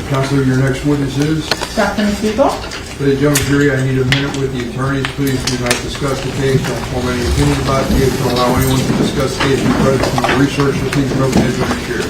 Counselor, your next witness is? Dr. McDougal. For the judge jury, I need a minute with the attorneys. Please do not discuss the case. Don't form any opinion about the case. Don't allow anyone to discuss the case in presence of the research. Please no hands on the chair.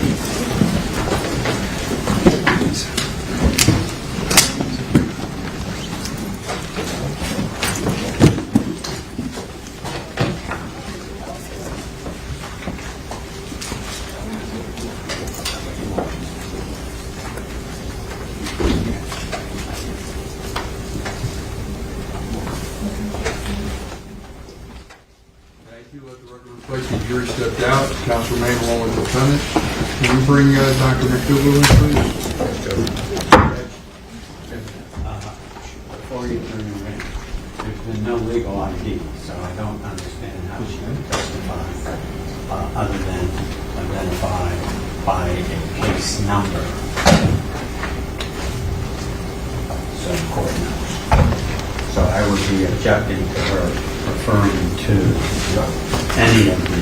Let the record reflect the jury stepped out. Counsel remain along with the defendant. Can you bring Dr. McDougal in, please? Before you turn around, there's been no legal ID, so I don't understand how she can testify other than identify by a case number. So the court knows. So I would be objecting to her referring to any of the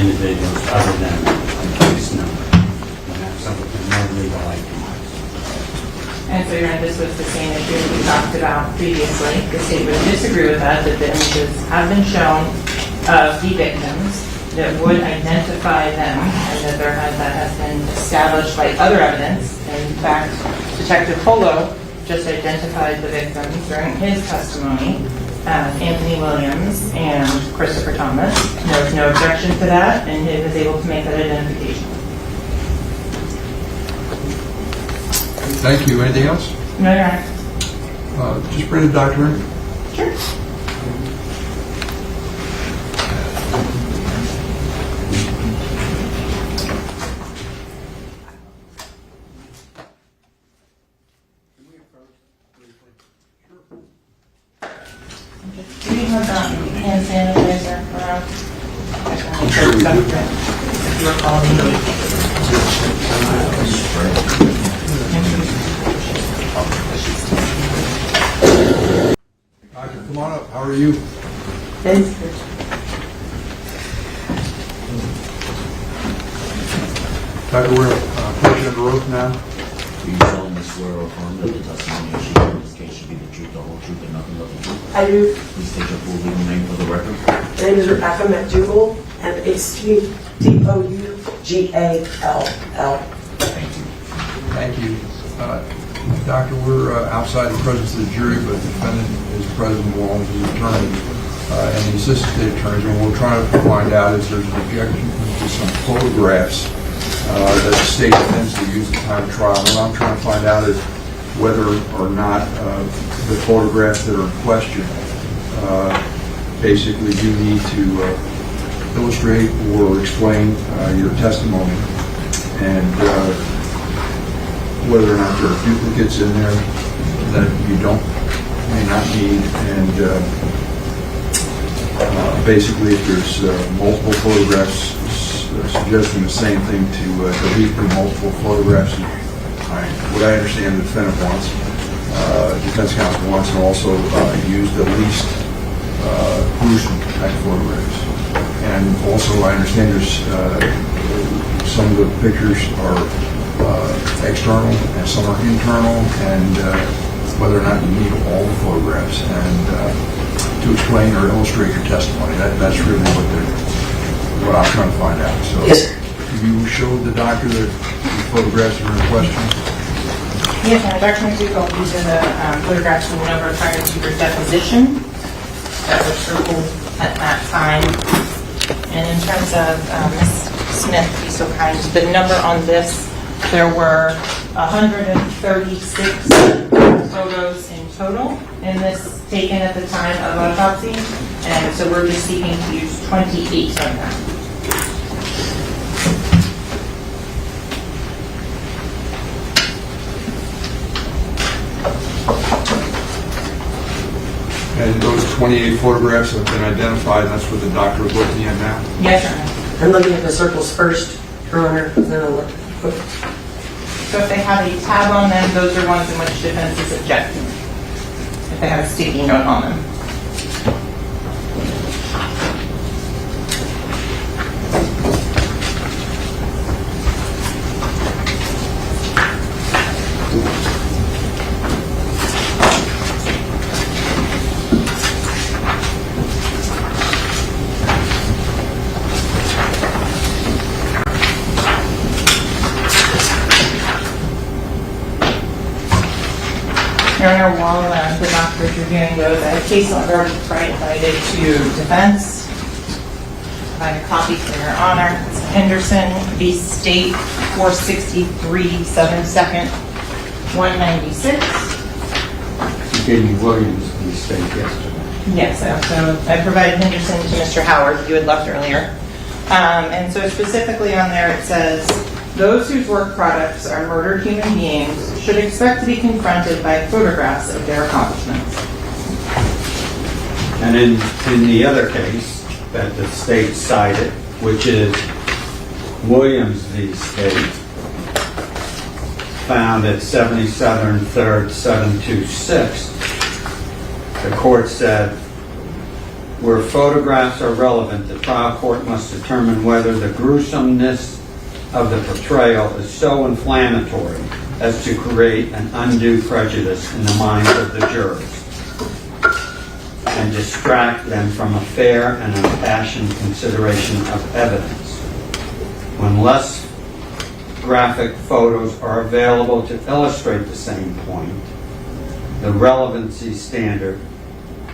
individuals other than the case number. And that's something no legal ID. And so, Your Honor, this was the same issue we talked about previously. The state would disagree with that the images have been shown of the victims that would identify them, and that has been established by other evidence. In fact, Detective Polo just identified the victims during his testimony. Anthony Williams and Christopher Thomas. There was no objection to that, and he was able to make that identification. Thank you. Anything else? No, Your Honor. Just bring the doctor in. Sure. Do you have hand sanitizer around? I'm sure we do. If you're calling Doctor, come on up. How are you? Doctor, we're putting under oath now. Do you solemnly swear or affirm that the testimony you should give in this case should be the truth, the whole truth, and nothing but the truth? I do. Please state your full legal name for the record. My name is Rebecca McDougal, and it's McDougal. Thank you. Thank you. Doctor, we're outside the presence of the jury, but the defendant is present along with his attorney and the assistant state attorneys. And what we're trying to find out is there's an objection to some photographs that the state intends to use at the time of trial. What I'm trying to find out is whether or not the photographs that are in question basically do need to illustrate or explain your testimony, and whether or not there are duplicates in there that you may not need, and basically if there's multiple photographs suggesting the same thing, to delete the multiple photographs. What I understand the defendant wants, defense counsel wants to also use the least gruesome type photographs. And also I understand there's some of the pictures are external and some are internal, and whether or not you need all the photographs and to explain or illustrate your testimony. That's really what I'm trying to find out. So, Yes, sir. you showed the doctor that the photographs are in question? Yes, Your Honor. Dr. McDougal, these are the photographs from whenever prior to your deposition that were circled at that time. And in terms of Ms. Smith, be so kind, the number on this, there were 136 photos in total in this taken at the time of autopsy, and so we're just seeking to use 28 of them. And those 28 photographs have been identified, and that's what the doctor is looking at now? Yes, Your Honor. I'm looking at the circles first, Your Honor, and then I'll look. So if they have a tab on them, those are ones in which defense is objecting. If they have a sticky note on them. Your Honor, while the doctor's reviewing those, I have a case order provided to defense. Provide a copy for Your Honor. It's Henderson v. State, 463 7 Second, 196. You gave me Williams v. State yesterday. Yes, so I provided Henderson to Mr. Howard, you had left earlier. And so specifically on there it says, those whose work products are murdered human beings should expect to be confronted by photographs of their accomplishments. And in the other case that the state cited, which is Williams v. State, found at 70 Southern 3rd 726, the court said, where photographs are relevant, the trial court must determine whether the gruesomeness of the portrayal is so inflammatory as to create an undue prejudice in the minds of the jurors and distract them from a fair and impassioned consideration of evidence. When less graphic photos are available to illustrate the same point, the relevancy standard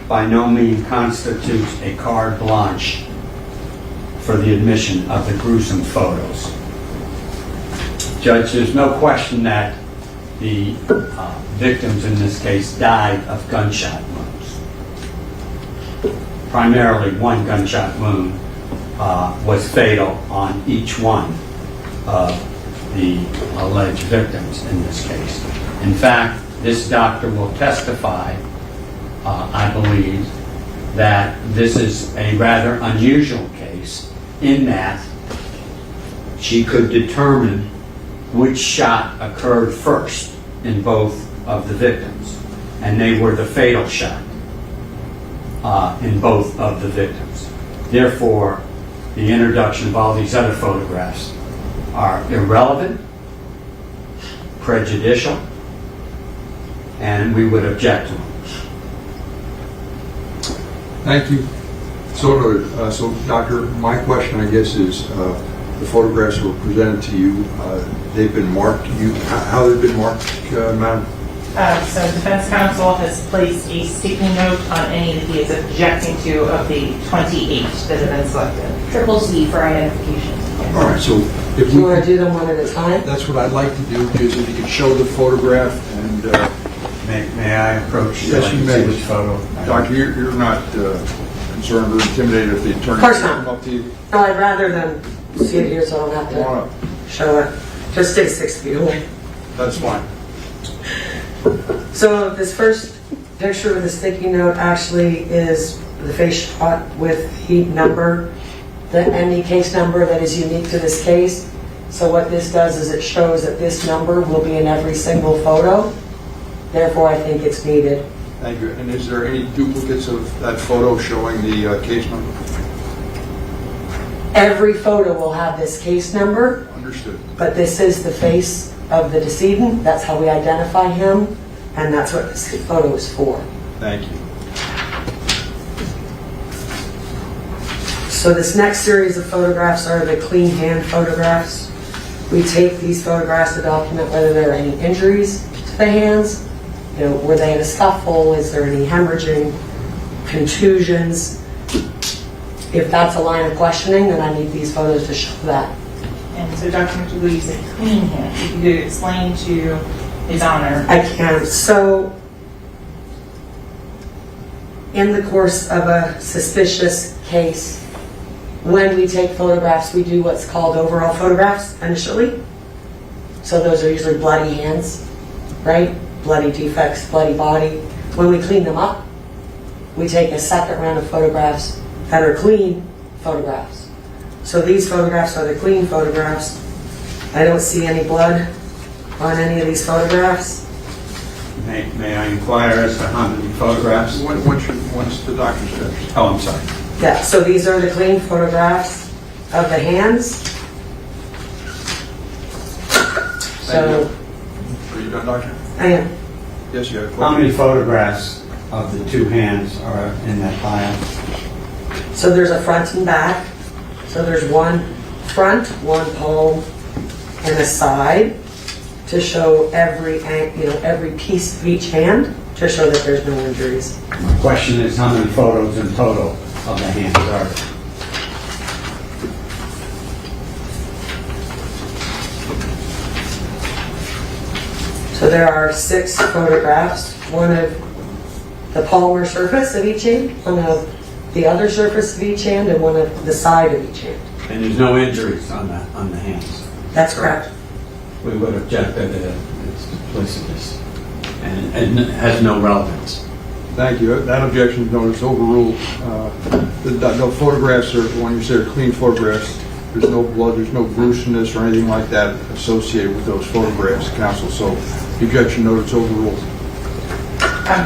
by no means constitutes a carte blanche for the admission of the gruesome photos. Judge, there's no question that the victims in this case died of gunshot wounds. Primarily one gunshot wound was fatal on each one of the alleged victims in this case. In fact, this doctor will testify, I believe, that this is a rather unusual case in that she could determine which shot occurred first in both of the victims, and they were the fatal shot in both of the victims. Therefore, the introduction of all these other photographs are irrelevant, prejudicial, and we would object to them. Thank you. So Doctor, my question, I guess, is the photographs that were presented to you, they've been marked. How they've been marked, Madam? So defense counsel has placed a sticky note on any that he is objecting to of the 28 that have been selected. Triple C for identification. All right, so if Do you want to do them one at a time? that's what I'd like to do, is if you could show the photograph and, May I approach? Yes, you may. Which photo? Doctor, you're not concerned or intimidated if the attorney Of course not. come up to you? No, I'd rather than see it here so I don't Come on have up. to show it. Just stay 6 feet away. That's fine. So this first picture with the sticky note actually is the face shot with heat number, the ME case number that is unique to this case. So what this does is it shows that this number will be in every single photo. Therefore, I think it's needed. Thank you. And is there any duplicates of that photo showing the case number? Every photo will have this case number, Understood. but this is the face of the decedent. That's how we identify him, and that's what this photo is for. Thank you. So this next series of photographs are the clean hand photographs. We take these photographs to document whether there are any injuries to the hands. You know, were they in a scuffle? Is there any hemorrhaging, contusions? If that's a line of questioning, then I need these photos to show that. And so Dr. McDougal, you said clean hand. If you could explain to His Honor. I can. So, in the course of a suspicious case, when we take photographs, we do what's called overall photographs initially. So those are usually bloody hands, right? Bloody defects, bloody body. When we clean them up, we take a second round of photographs that are clean photographs. So these photographs are the clean photographs. I don't see any blood on any of these photographs. May I inquire as to how many photographs? Once the doctor's finished. Oh, I'm sorry. Yeah, so these are the clean photographs of the hands. So, Are you done, Doctor? I am. Yes, you have a How question. many photographs of the two hands are in that file? So there's a front and back. So there's one front, one palm, and a side. to show every piece of each hand to show that there's no injuries. My question is, how many photos in total of the hands are there? So there are 6 photographs, one of the palmar surface of each hand, one of the other surface of each hand, and one of the side of each hand. And there's no injuries on the hands. That's correct. We would object that it's duplicitous and it has no relevance. Thank you. That objection is noted, it's overruled. The photographs are, when you say are clean photographs, there's no blood, there's no gruesomeness or anything like that associated with those photographs, counsel. So the objection noted, it's overruled.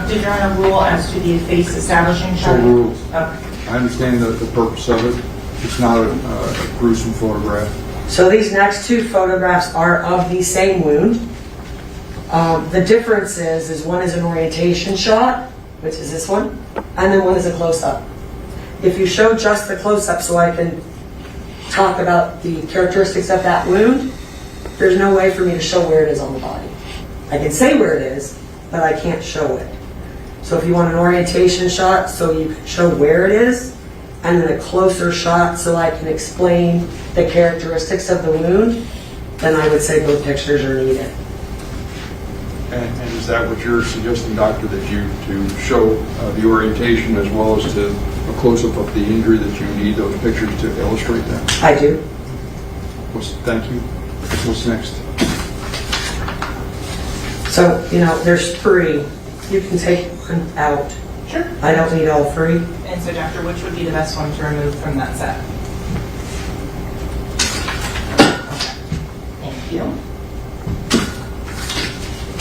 Did Your Honor rule as to the face establishing It's shot? overruled. Okay. I understand the purpose of it. It's not a gruesome photograph. So these next 2 photographs are of the same wound. The difference is one is an orientation shot, which is this one, and then one is a close-up. If you show just the close-up so I can talk about the characteristics of that wound, there's no way for me to show where it is on the body. I can say where it is, but I can't show it. So if you want an orientation shot so you can show where it is, and then a closer shot so I can explain the characteristics of the wound, then I would say both pictures are needed. And is that what you're suggesting, doctor, that you to show the orientation as well as to a close-up of the injury, that you need those pictures to illustrate that? I do. Thank you. What's next? So, there's 3. You can take one out. Sure. I don't need all 3. And so, doctor, which would be the best one to remove from that set? Okay. Thank you.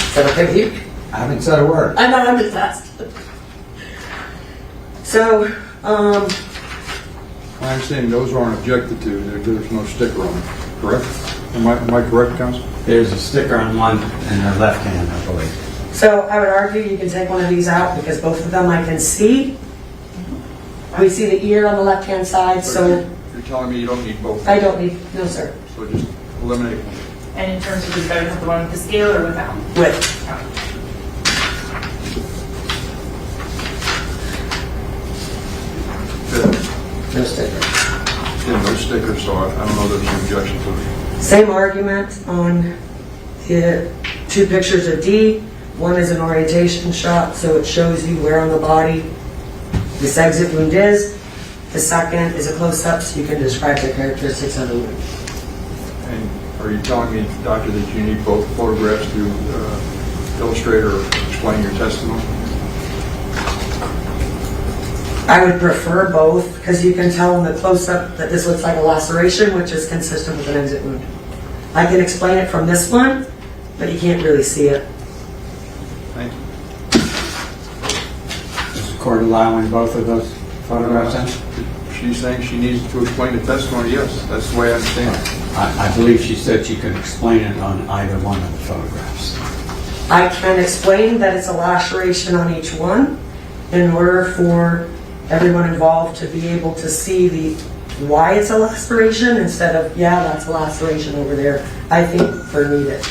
Is that okay with you? I haven't said a word. I know, I'm just asking. So, My understanding, those aren't objected to. There's no sticker on it, correct? Am I correct, counsel? There's a sticker on one in her left hand, I believe. so I would argue you can take one of these out because both of them I can see. We see the ear on the left-hand side, so You're telling me you don't need both? I don't need, no sir, So just eliminate one. And in terms of, is better to have the one with the scale or without? with. No sticker. Yeah, no sticker, so I don't know there's an objection to it. Same argument on the 2 pictures of D. One is an orientation shot, so it shows you where on the body this exit wound is. The second is a close-up, so you can describe the characteristics of the wound. And are you telling me, doctor, that you need both photographs to illustrate or explain your testimony? I would prefer both because you can tell in the close-up that this looks like a laceration, which is consistent with an exit wound. I can explain it from this one, but you can't really see it. Thank you. Is the court allowing both of those photographs in? She's saying she needs to explain the testimony, yes. That's the way I understand it. I believe she said she could explain it on either one of the photographs. I can explain that it's a laceration on each one in order for everyone involved to be able to see why it's a laceration instead of, yeah, that's a laceration over there. I think they're needed.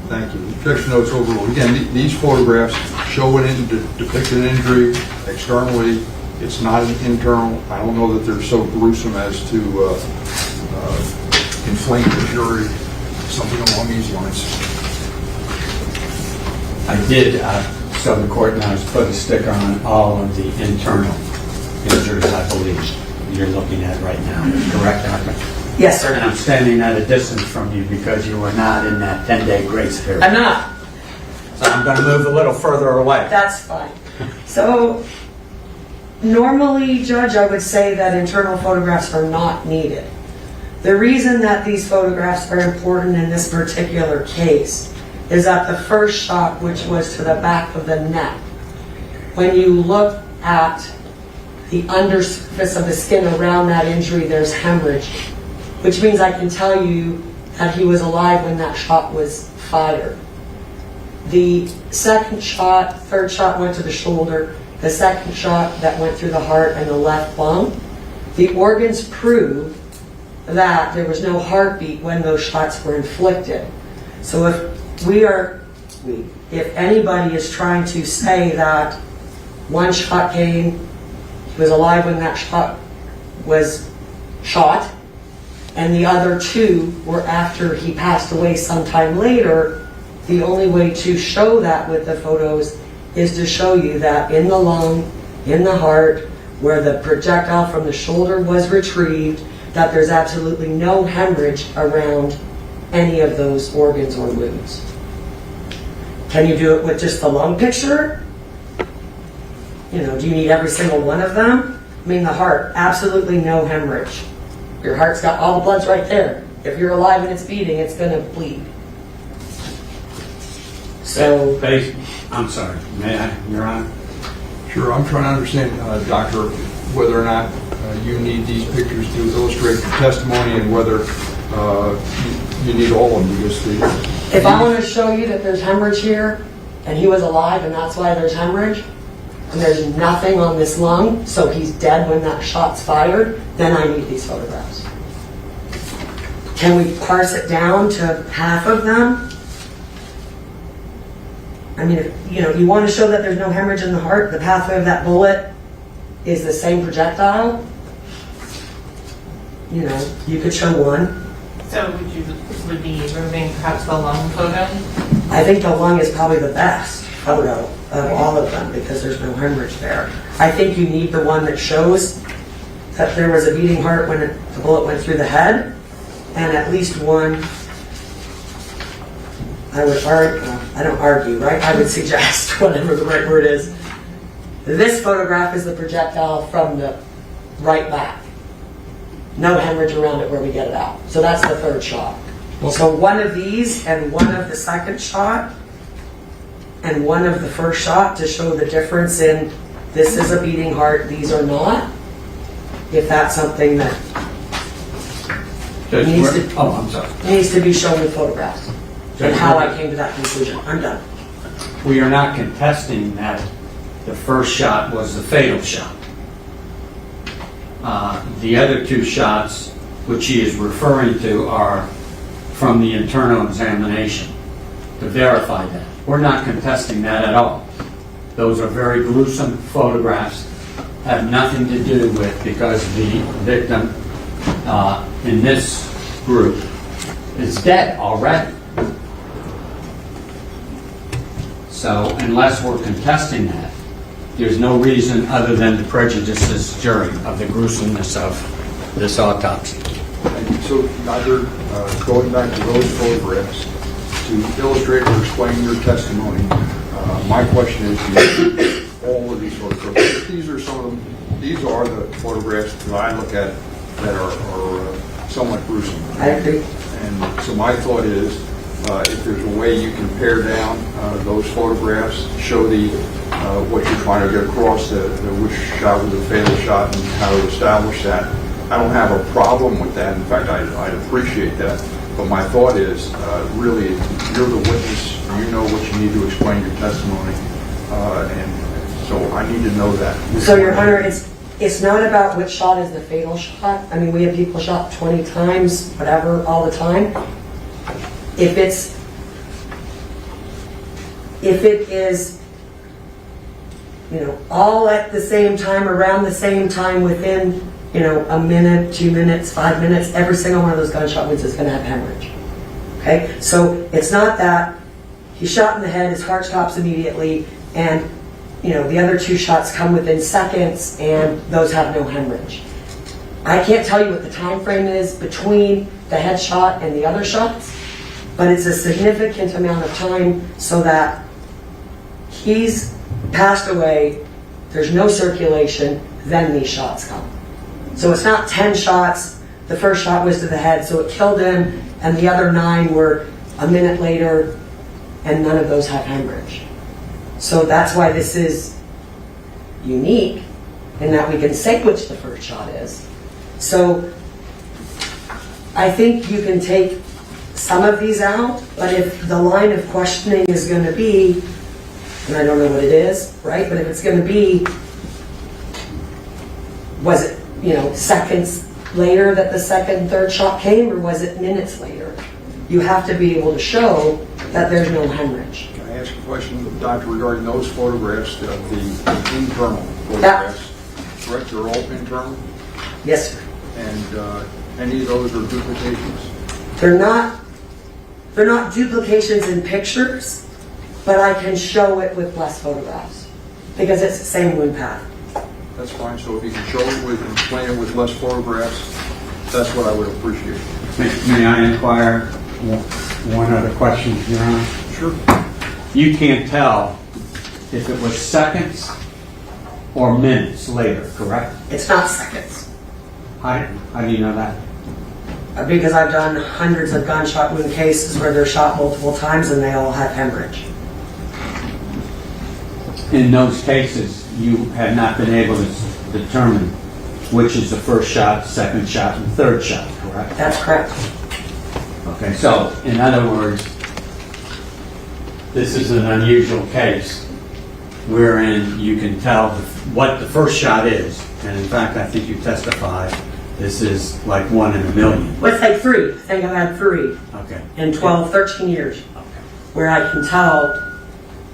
Thank you. Objection notes overruled. Again, these photographs show depict an injury externally. It's not an internal. I don't know that they're so gruesome as to inflame the jury, something along these lines. I did, so the court knows, put a sticker on all of the internal injuries, I believe, you're looking at right now. Correct, Doctor? Yes, sir. And I'm standing at a distance from you because you were not in that 10-day grace period. I'm not. So I'm going to move a little further away. That's fine. So, normally, Judge, I would say that internal photographs are not needed. The reason that these photographs are important in this particular case is that the first shot, which was to the back of the neck, when you look at the undersurface of the skin around that injury, there's hemorrhage, which means I can tell you that he was alive when that shot was fired. The second shot, third shot went to the shoulder. The second shot that went through the heart and the left lung. The organs prove that there was no heartbeat when those shots were inflicted. So if anybody is trying to say that one shot came, he was alive when that shot was shot, and the other two were after he passed away sometime later, the only way to show that with the photos is to show you that in the lung, in the heart, where the projectile from the shoulder was retrieved, that there's absolutely no hemorrhage around any of those organs or wounds. Can you do it with just the lung picture? Do you need every single one of them? I mean, the heart, absolutely no hemorrhage. Your heart's got all the blood's right there. If you're alive and it's beating, it's going to bleed. So, I'm sorry, may I, Your Honor? Sure, I'm trying to understand, Doctor, whether or not you need these pictures to illustrate the testimony and whether you need all of them. Because if I want to show you that there's hemorrhage here, and he was alive and that's why there's hemorrhage, and there's nothing on this lung, so he's dead when that shot's fired, then I need these photographs. Can we parse it down to half of them? I mean, if you want to show that there's no hemorrhage in the heart, the pathway of that bullet is the same projectile, you could show one. So would be removing perhaps the lung photo? I think the lung is probably the best photo of all of them because there's no hemorrhage there. I think you need the one that shows that there was a beating heart when the bullet went through the head, and at least one, I don't argue, right? I would suggest, whatever the right word is, this photograph is the projectile from the right back. No hemorrhage around it where we get it out. So that's the third shot. So one of these and one of the second shot and one of the first shot to show the difference in this is a beating heart, these are not. If that's something that needs to be shown with photographs. And how I came to that conclusion. I'm done. We are not contesting that the first shot was the fatal shot. The other two shots, which he is referring to, are from the internal examination to verify that. We're not contesting that at all. Those are very gruesome photographs, have nothing to do with, because the victim in this group is dead already. So unless we're contesting that, there's no reason other than to prejudice this jury of the gruesomeness of this autopsy. So, Doctor, going back to those photographs, to illustrate or explain your testimony, my question is, all of these photographs, these are the photographs that I look at that are somewhat gruesome. I agree. And so my thought is, if there's a way you can pare down those photographs, show what you're trying to get across, which shot was the fatal shot and how to establish that. I don't have a problem with that. In fact, I'd appreciate that. But my thought is, really, you're the witness. You know what you need to explain your testimony. And so I need to know that. So, Your Honor, it's not about which shot is the fatal shot. I mean, we have people shot 20 times, whatever, all the time. If it is, all at the same time, around the same time, within, a minute, 2 minutes, 5 minutes, every single one of those gunshot wounds is going to have hemorrhage. Okay? So it's not that he's shot in the head, his heart stops immediately, and, the other two shots come within seconds, and those have no hemorrhage. I can't tell you what the time frame is between the head shot and the other shots, but it's a significant amount of time so that he's passed away, there's no circulation, then these shots come. So it's not 10 shots, the first shot was to the head, so it killed him, and the other 9 were a minute later, and none of those have hemorrhage. So that's why this is unique, in that we can say which the first shot is. So I think you can take some of these out, but if the line of questioning is going to be, and I don't know what it is, right? But if it's going to be, was it, seconds later that the second, third shot came, or was it minutes later? you have to be able to show that there's no hemorrhage. Can I ask a question, Doctor, regarding those photographs of the internal photographs? Correct, they're all internal? Yes, sir. And any of those are duplications? They're not duplications in pictures, but I can show it with less photographs because it's the same wound path. That's fine, so if you can show it with and explain it with less photographs, that's what I would appreciate. May I inquire one other question, Your Honor? Sure. You can't tell if it was seconds or minutes later, correct? It's not seconds How do you know that? because I've done hundreds of gunshot wound cases where they're shot multiple times and they all have hemorrhage. In those cases, you had not been able to determine which is the first shot, second shot, and third shot, correct? That's correct. Okay, so in other words, this is an unusual case wherein you can tell what the first shot is, and in fact, I think you testified this is like 1 in a million. Let's say 3. I think I've had 3 Okay. in 12, 13 years Okay. where I can tell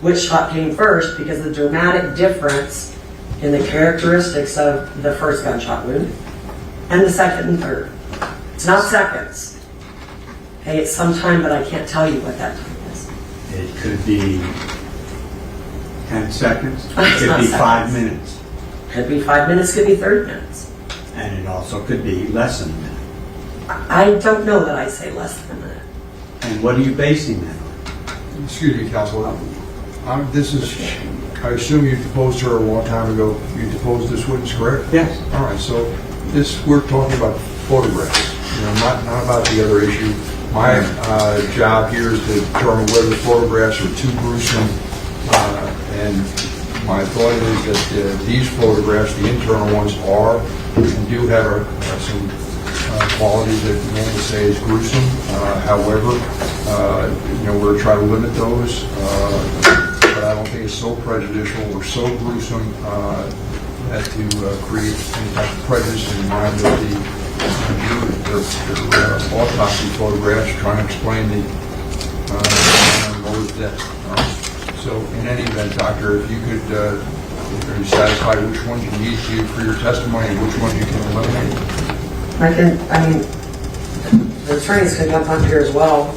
which shot came first because the dramatic difference in the characteristics of the first gunshot wound and the second and third. It's not seconds. Okay, it's some time, but I can't tell you what that time is. It could be 10 seconds, it It's could not be 5 seconds. minutes, Could be 5 minutes, could be 30 minutes. and it also could be less than a minute. I don't know that I say less than a minute. And what are you basing that on? Excuse me, counsel. I assume you deposed her a long time ago. You deposed this witness, correct? Yes. All right, so we're talking about photographs, not about the other issue. My job here is to determine whether photographs are too gruesome, and my thought is that these photographs, the internal ones, are and do have some qualities that one would say is gruesome. However, we're trying to limit those, but I don't think it's so prejudicial or so gruesome as to create any type of prejudice in the mind of the jury. Their autopsy photographs trying to explain the mode of death. So in any event, doctor, if you could, are you satisfied which ones you need to for your testimony and which ones you can eliminate? The attorneys can jump up here as well.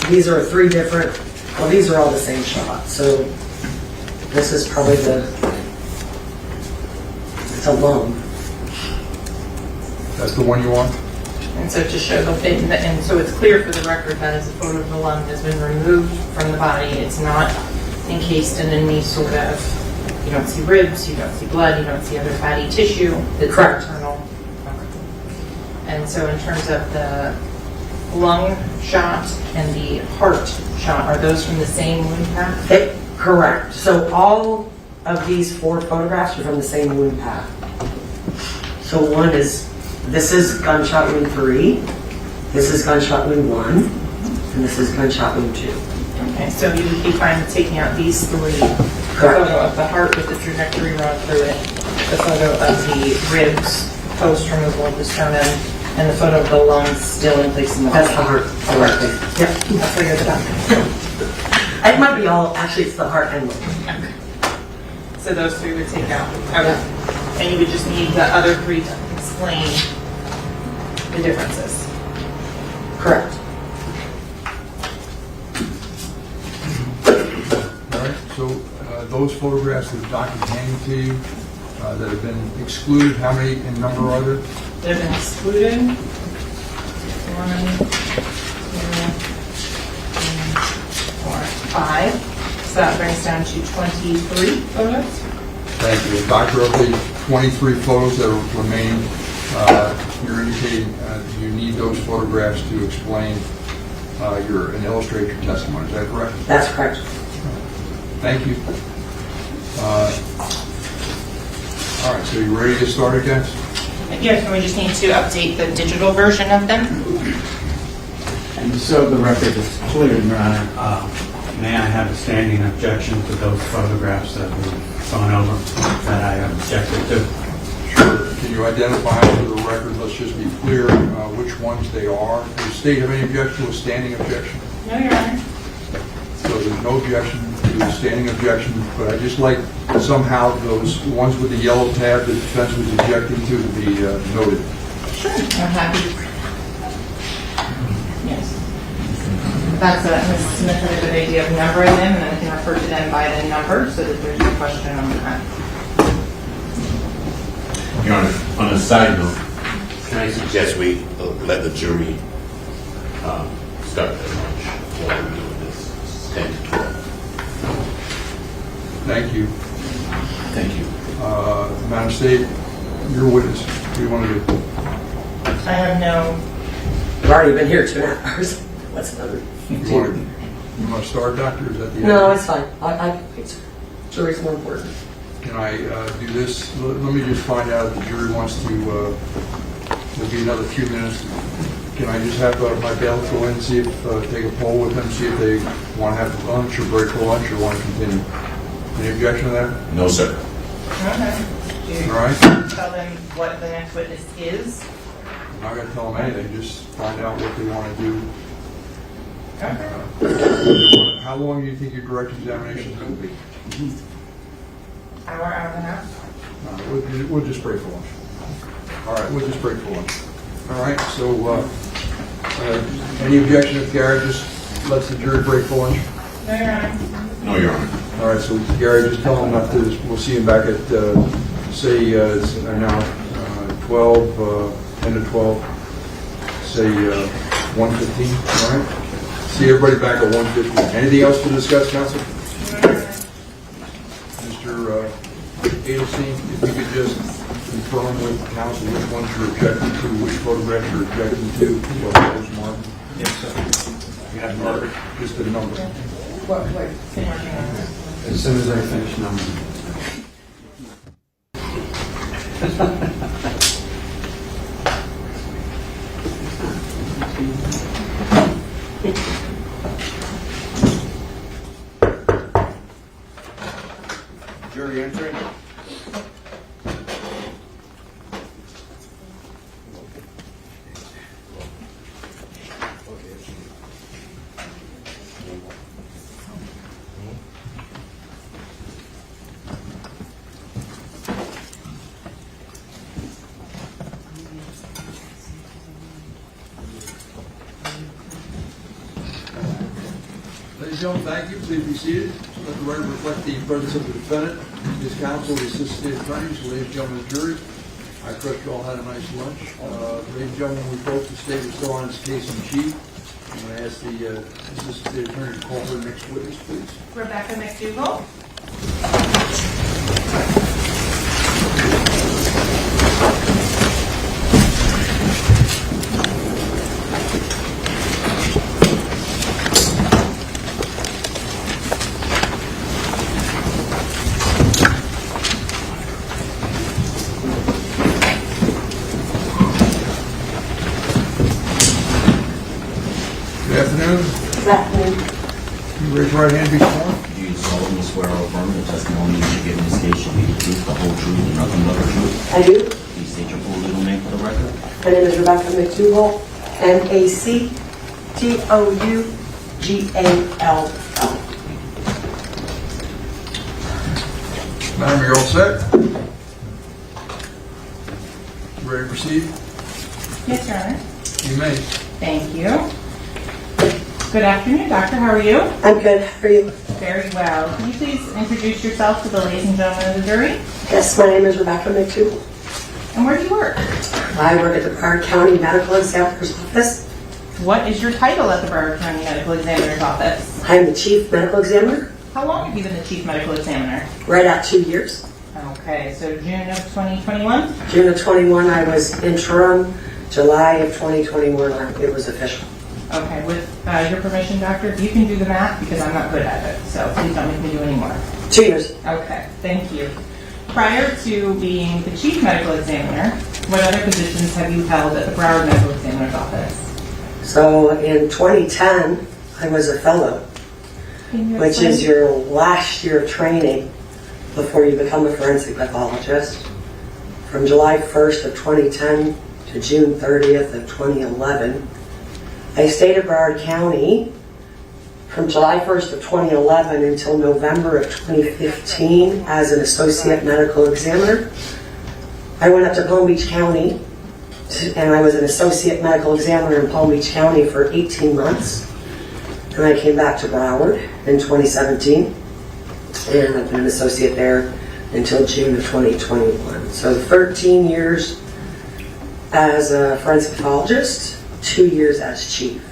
These are 3 different, well, these are all the same shot. So this is probably it's a lung. That's the one you want? And so to show and so it's clear for the record that as a photo of the lung has been removed from the body, it's not encased in any sort of, you don't see ribs, you don't see blood, you don't see other fatty tissue. It's Correct. internal. And so in terms of the lung shot and the heart shot, are those from the same wound path? Correct. So all of these 4 photographs are from the same wound path. So this is gunshot wound 3, this is gunshot wound 1, and this is gunshot wound 2. Okay, so you would be fine with taking out these 3. The Correct. photo of the heart with the trajectory run through it, the photo of the ribs post removal of the sternum, and the photo of the lungs still in place in the body. That's the heart. Correct. Yep. That's why you're the doctor. It might be all, actually it's the heart and lung. Okay. So those 3 would take out. Okay. And you would just need the other 3 to explain the differences. Correct. All right, so those photographs that the doctor's handing to you that have been excluded, how many in number are there? They've been excluded. 1, 2, 4, 5. So that brings down to 23 photos. Thank you. Doctor, of the 23 photos that are remaining, you're indicating you need those photographs to explain and illustrate your testimony. Is that correct? That's correct. Thank you. All right, so you ready to start again? Yes, and we just need to update the digital version of them. And so the record is clear, Your Honor. May I have a standing objection to those photographs that we've gone over that I objected to? Sure. Can you identify them for the record? Let's just be clear which ones they are. Does the state have any objection to a standing objection? No, Your Honor. So there's no objection to a standing objection, but I just like somehow those ones with the yellow tab that the defense was objecting to be noted. Sure. I'm happy. Yes. That's Ms. Smith had a good idea of numbering them, and then I can refer to them by the number so that there's no question on that. Your Honor, on a side note, can I suggest we let the jury start their lunch while we're doing this? It's 10 to 12. Thank you. Thank you. Madam State, your witness. What do you want to do? I have no. I've already been here 2.5 hours. What's another? You want to start, Doctor? Is that the end? No, it's fine. It's jury's more important. Can I do this? Let me just find out if the jury wants to, there'll be another few minutes. Can I just have my bailiff go in and see if, take a poll with them, see if they want to have lunch or break for lunch or want to continue? Any objection to that? No, sir. Okay. Do you All right. tell them what the next witness is? I'm not going to tell them anything, just find out what they want to do. Okay. How long do you think your direct examination is going to be? Hour and a half. We'll just break for lunch. All right, we'll just break for lunch. All right, so any objection if Gary just lets the jury break for lunch? No, Your Honor. No, Your Honor. All right, so Gary, just tell him not to, we'll see him back at, say, it's now 12, 10 to 12, say 1:15, all right? See everybody back at 1:15. Anything else to discuss, counsel? Mr. Adelstein, if you could just confirm with counsel which ones you're objecting to, which photographs you're objecting to, what those marked. Yes, sir. You have number. Just the number. What? Been working on it. As soon as I finish numbering. Jury entering. Ladies and gentlemen, thank you. Please be seated. Let the record reflect the presence of the defendant, his counsel, the assistant state attorneys, ladies and gentlemen of the jury. I trust you all had a nice lunch. Ladies and gentlemen, we hope the state is still on its case in chief. I'm going to ask the assistant state attorney to call for the next witness, please. Rebecca McDougal. Good afternoon. Good afternoon. Can you raise your right hand and be sworn? Do you solemnly swear or affirm the testimony you give in this case should be the truth, the whole truth, and nothing but the truth? I do. Please state your full legal name for the record. My name is Rebecca McDougal, McDougal. Madam, you're all set? You ready to proceed? Yes, Your Honor. You may. Thank you. Good afternoon, Doctor. How are you? I'm good. How are you? Very well. Can you please introduce yourself to the ladies and gentlemen of the jury? Yes, my name is Rebecca McDougal. And where do you work? I work at the Broward County Medical Examiner's Office. What is your title at the Broward County Medical Examiner's Office? I am the Chief Medical Examiner. How long have you been the Chief Medical Examiner? Right at 2 years. Okay, so June of 2021? June of 21, I was interim. July of 2021, it was official. Okay, with your permission, Doctor, you can do the math because I'm not good at it, so please don't make me do any more. 2 years. Okay, thank you. Prior to being the Chief Medical Examiner, what other positions have you held at the Broward Medical Examiner's Office? So in 2010, I was a fellow, Can you which explain? is your last year of training before you become a forensic pathologist. from July 1st of 2010 to June 30th of 2011. I stayed at Broward County from July 1st of 2011 until November of 2015 as an associate medical examiner. I went up to Palm Beach County and I was an associate medical examiner in Palm Beach County for 18 months. And I came back to Broward in 2017 and I've been an associate there until June of 2021. So 13 years as a forensic pathologist, 2 years as chief.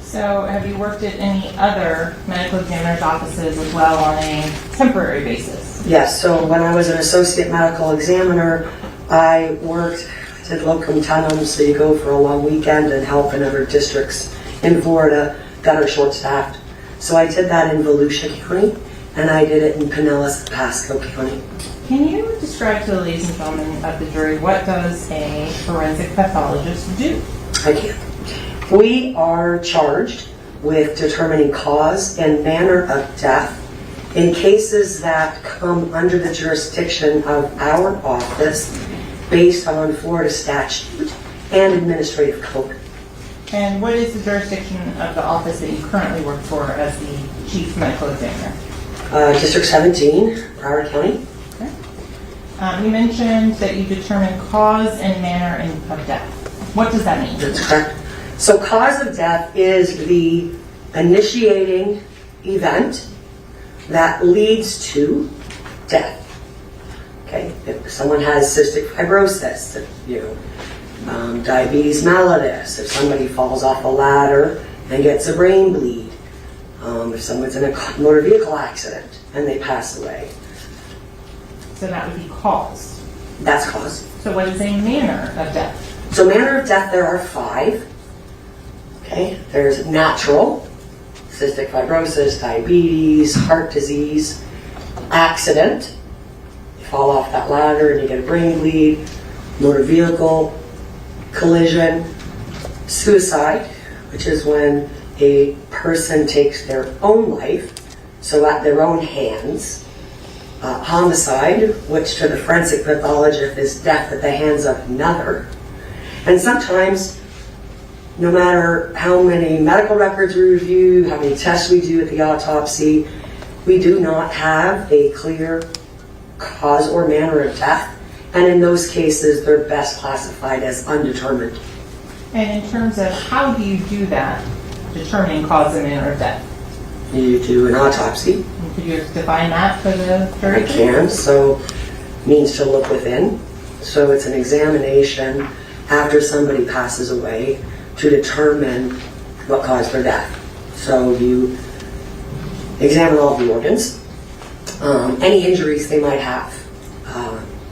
So have you worked at any other medical examiner's offices as well on a temporary basis? Yes, so when I was an associate medical examiner, I did locum tenens, so you go for a long weekend and help in other districts in Florida that are short-staffed. So I did that in Volusia County, and I did it in Pinellas, Pasco County. Can you describe to the ladies and gentlemen of the jury what does a forensic pathologist do? I can. We are charged with determining cause and manner of death in cases that come under the jurisdiction of our office based on Florida statute and administrative code. And what is the jurisdiction of the office that you currently work for as the chief medical examiner? District 17, Broward County. Okay. You mentioned that you determine cause and manner of death. What does that mean? That's correct. So cause of death is the initiating event that leads to death. Okay, if someone has cystic fibrosis, diabetes mellitus, if somebody falls off a ladder and gets a brain bleed, if someone's in a motor vehicle accident and they pass away. So that would be cause. That's cause. So what is a manner of death? So manner of death, there are 5. Okay, there's natural, cystic fibrosis, diabetes, heart disease, accident, you fall off that ladder and you get a brain bleed, motor vehicle, collision, suicide, which is when a person takes their own life, so at their own hands, homicide, which to the forensic pathologist is death at the hands of another. And sometimes, no matter how many medical records we review, how many tests we do at the autopsy, we do not have a clear cause or manner of death. And in those cases, they're best classified as undetermined. And in terms of how do you do that, determining cause and manner of death? You do an autopsy. Could you define that for the jury? I can. So, means to look within. So it's an examination after somebody passes away to determine what caused their death. So you examine all the organs, any injuries they might have,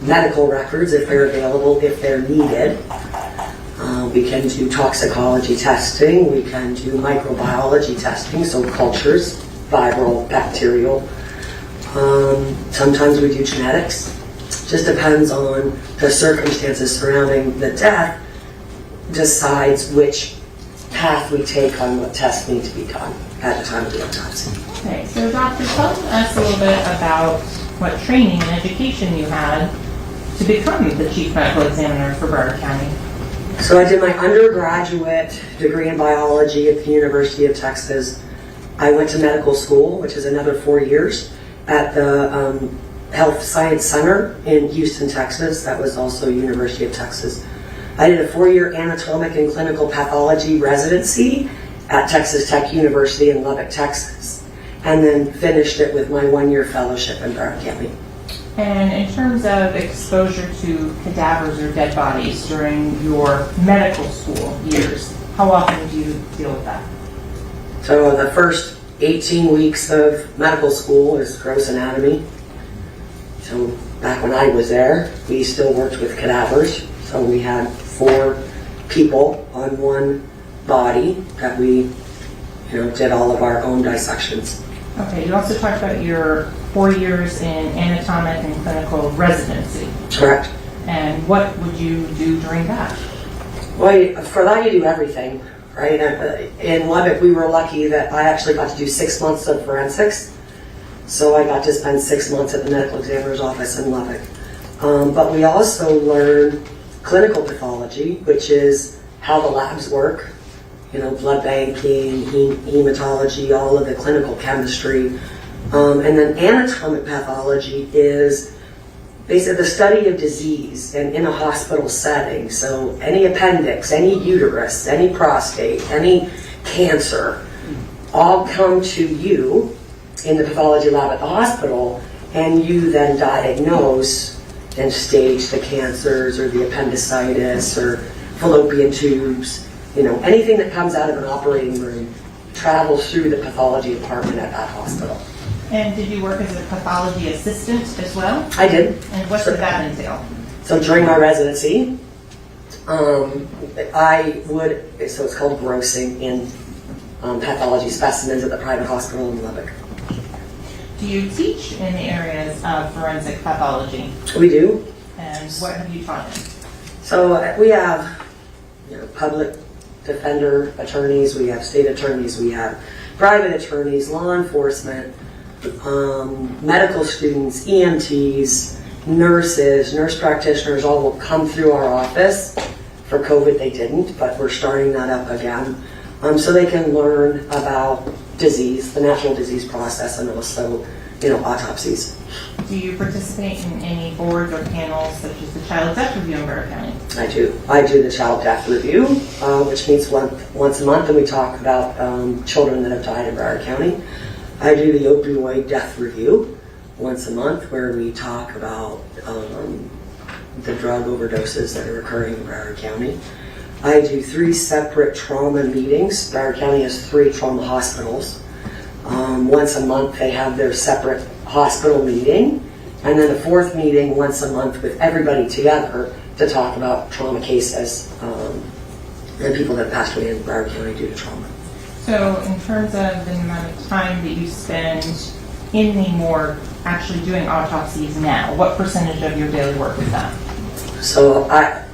medical records if they're available, if they're needed. We can do toxicology testing, we can do microbiology testing, so cultures, viral, bacterial. Sometimes we do genetics. Just depends on the circumstances surrounding the death, decides which path we take on what tests need to be done at the time of the autopsy. Okay, so Dr. tell us a little bit about what training and education you had to become the chief medical examiner for Broward County. So I did my undergraduate degree in biology at the University of Texas. I went to medical school, which is another 4 years, at the Health Science Center in Houston, Texas. That was also University of Texas. I did a 4-year anatomic and clinical pathology residency at Texas Tech University in Lubbock, Texas, and then finished it with my 1-year fellowship in Broward County. And in terms of exposure to cadavers or dead bodies during your medical school years, how often do you deal with that? So the first 18 weeks of medical school is gross anatomy. So back when I was there, we still worked with cadavers. So we had 4 people on one body that we did all of our own dissections. Okay, you also talked about your 4 years in anatomic and clinical residency. Correct. And what would you do during that? Well, for that you do everything, right? In Lubbock, we were lucky that I actually got to do 6 months of forensics. So I got to spend 6 months at the medical examiner's office in Lubbock. But we also learn clinical pathology, which is how the labs work, blood banking, hematology, all of the clinical chemistry. And then anatomic pathology is basically the study of disease and in a hospital setting. So any appendix, any uterus, any prostate, any cancer, all come to you in the pathology lab at the hospital, and you then diagnose and stage the cancers or the appendicitis or fallopian tubes. Anything that comes out of an operating room travels through the pathology department at that hospital. And did you work as a pathology assistant as well? I did. And what did that entail? So during my residency, so it's called grossing in pathology specimens at the private hospital in Lubbock. Do you teach in the areas of forensic pathology? We do. And what have you taught in? So we have public defender attorneys, we have state attorneys, we have private attorneys, law enforcement, medical students, EMTs, nurses, nurse practitioners, all will come through our office. For COVID they didn't, but we're starting that up again. So they can learn about disease, the natural disease process, and also, autopsies. Do you participate in any boards or panels such as the Child Death Review in Broward County? I do. I do the Child Death Review, which meets once a month, and we talk about children that have died in Broward County. I do the Opioid Death Review once a month, where we talk about the drug overdoses that are occurring in Broward County. I do 3 separate trauma meetings. Broward County has 3 trauma hospitals. Once a month they have their separate hospital meeting, and then a 4th meeting once a month with everybody together to talk about trauma cases and people that passed away in Broward County due to trauma. So in terms of the amount of time that you spend in the morgue actually doing autopsies now, what percentage of your daily work is that? So I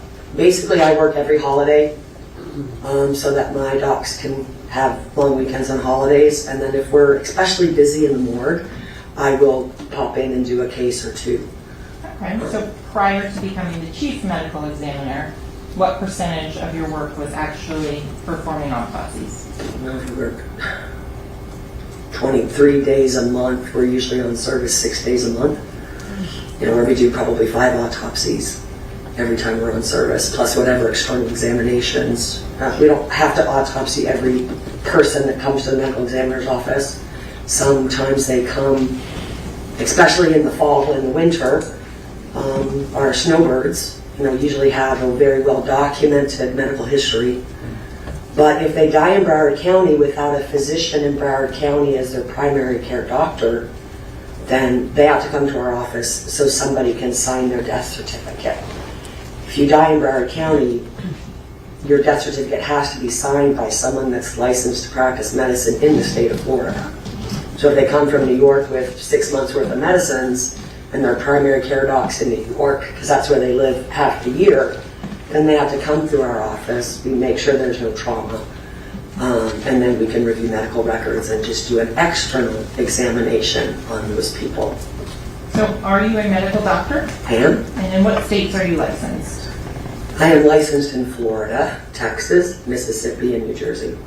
work every holiday so that my docs can have long weekends and holidays, and then if we're especially busy in the morgue, I will pop in and do a case or 2. Okay, so prior to becoming the chief medical examiner, what percentage of your work was actually performing autopsies? We work 23 days a month. We're usually on service 6 days a month. Where we do probably 5 autopsies every time we're on service, plus whatever external examinations. We don't have to autopsy every person that comes to the medical examiner's office. Sometimes they come, especially in the fall and the winter, our snowbirds, usually have a very well documented medical history. But if they die in Broward County without a physician in Broward County as their primary care doctor, then they have to come to our office so somebody can sign their death certificate. If you die in Broward County, your death certificate has to be signed by someone that's licensed to practice medicine in the state of Florida. So if they come from New York with 6 months worth of medicines and their primary care doc's in New York, because that's where they live half the year, then they have to come through our office. We make sure there's no trauma. And then we can review medical records and just do an external examination on those people. So are you a medical doctor? I am. And in what states are you licensed? I am licensed in Florida, Texas, Mississippi, and New Jersey.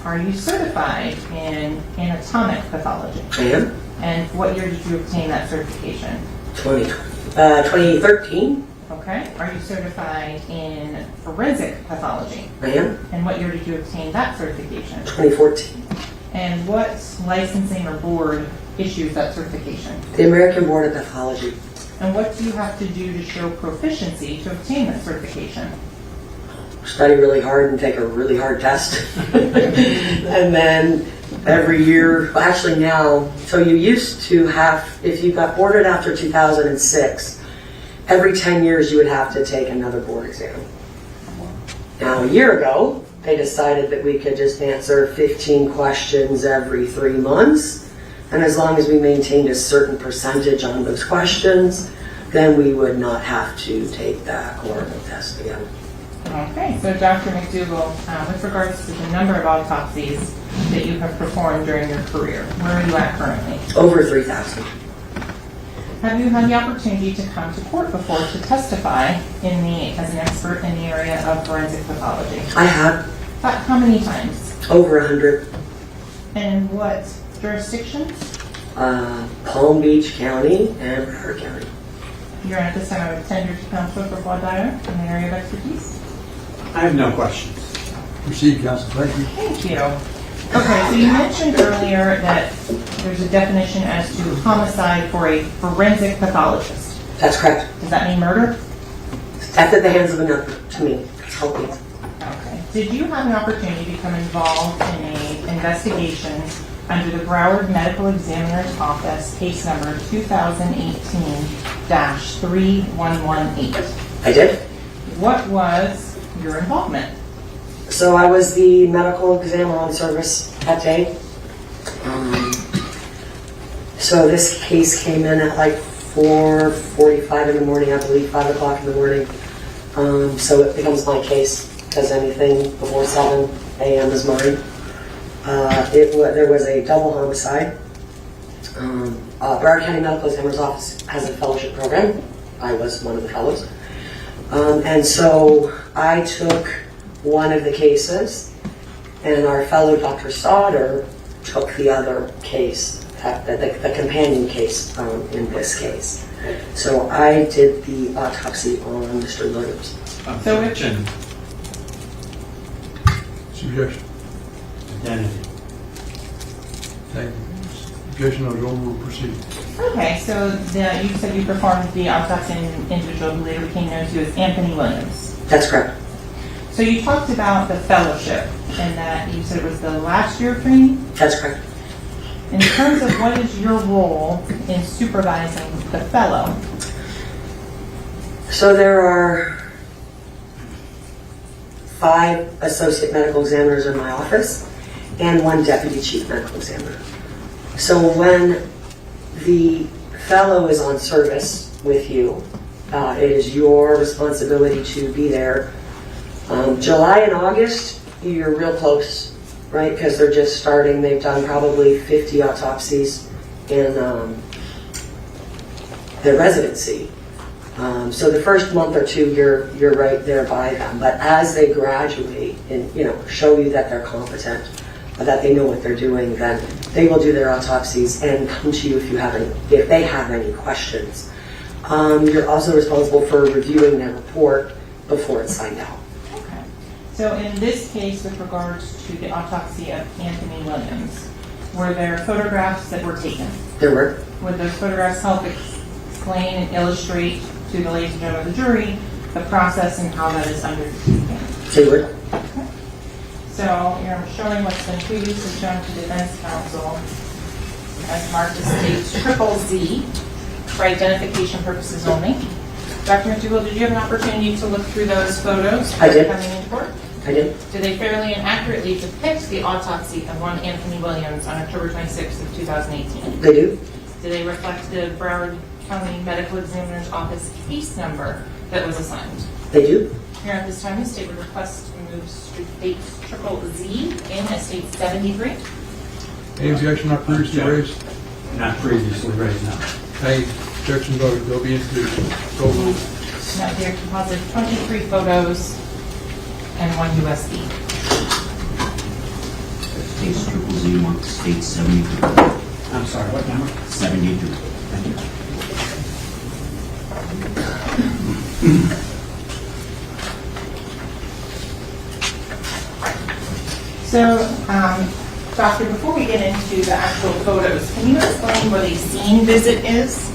Are you certified in anatomic pathology? I am. And what year did you obtain that certification? 2013. Okay. Are you certified in forensic pathology? I am. And what year did you obtain that certification? 2014. And what licensing or board issues that certification? The American Board of Pathology. And what do you have to do to show proficiency to obtain that certification? Study really hard and take a really hard test. And then every year, actually now, so you used to have, if you got boarded after 2006, every 10 years you would have to take another board exam. Now a year ago, they decided that we could just answer 15 questions every 3 months. And as long as we maintained a certain percentage on those questions, then we would not have to take that horrible test again. Okay, so Dr. McDougal, with regards to the number of autopsies that you have performed during your career, where are you at currently? Over 3,000. Have you had the opportunity to come to court before to testify as an expert in the area of forensic pathology? I have How many times? over 100. And what jurisdictions? Palm Beach County and Broward County. Your Honor, at this time I would tender to counsel for Fort Lauderdale in the area of expertise. I have no questions. Proceed, counsel. Thank you. Thank you. Okay, so you mentioned earlier that there's a definition as to homicide for a forensic pathologist. That's correct. Does that mean murder? Death at the hands of another, to me. That's how it means. Okay. Did you have an opportunity to become involved in an investigation under the Broward Medical Examiner's Office, case number 2018-3118? I did. What was your involvement? So I was the medical examiner on service that day. So this case came in at like 4:45 in the morning, I believe, 5 o'clock in the morning. So it becomes my case because anything before 7 a.m. is mine. There was a double homicide. Broward County Medical Examiner's Office has a fellowship program. I was one of the fellows. And so I took one of the cases, and our fellow Dr. Sauter took the other case, the companion case in this case. So I did the autopsy on Mr. Williams. Objection. Suggestion. Identity. Thank you. Objection, I'll go, we'll proceed. Okay, so you said you performed the autopsy on an individual who later became known to you as Anthony Williams. That's correct. So you talked about the fellowship and that you said it was the last year of training. That's correct. In terms of what is your role in supervising the fellow? So there are 5 associate medical examiners in my office and 1 deputy chief medical examiner. So when the fellow is on service with you, it is your responsibility to be there. July and August, you're real close, right? Because they're just starting. They've done probably 50 autopsies in their residency. So the first month or 2, you're right there by them. But as they graduate and show you that they're competent, that they know what they're doing, then they will do their autopsies and come to you if they have any questions. You're also responsible for reviewing their report before it's signed out. Okay. So in this case, with regards to the autopsy of Anthony Williams, were there photographs that were taken? There were. Would those photographs help explain and illustrate to the ladies and gentlemen of the jury the process and how that is undertaken? They would. Okay. So you're showing what's been previously shown to defense counsel as marked as states ZZZ for identification purposes only. Dr. McDougal, did you have an opportunity to look through those photos? I did. Coming into court? I did. Do they fairly and accurately depict the autopsy of one Anthony Williams on October 26th of 2018? They do. Do they reflect the Broward County Medical Examiner's Office case number that was assigned? They do. Here at this time, the state would request to move state ZZZ in as state 73. Any objection not previously raised? Not previously raised, no. Any objection voted, they'll be introduced. Go move. Now, they're composite 23 photos and 1 USB. Case ZZZ wants state 72. I'm sorry, what number? 72. Thank you. So, Doctor, before we get into the actual photos, can you explain what a scene visit is?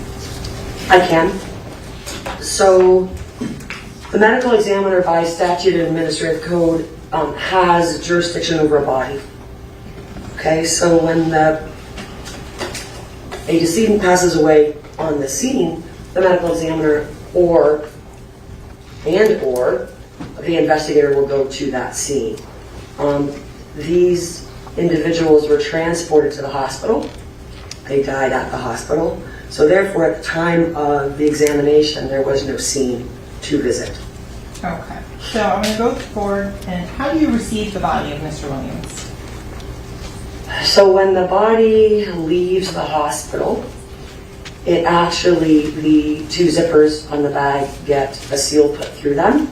I can. So the medical examiner by statute and administrative code has jurisdiction over a body. Okay, so when a decedent passes away on the scene, the medical examiner or the investigator will go to that scene. These individuals were transported to the hospital. They died at the hospital. So therefore, at the time of the examination, there was no scene to visit. Okay. So I'm going to go forward, and how do you receive the body of Mr. Williams? So when the body leaves the hospital, It actually, the 2 zippers on the bag get a seal put through them.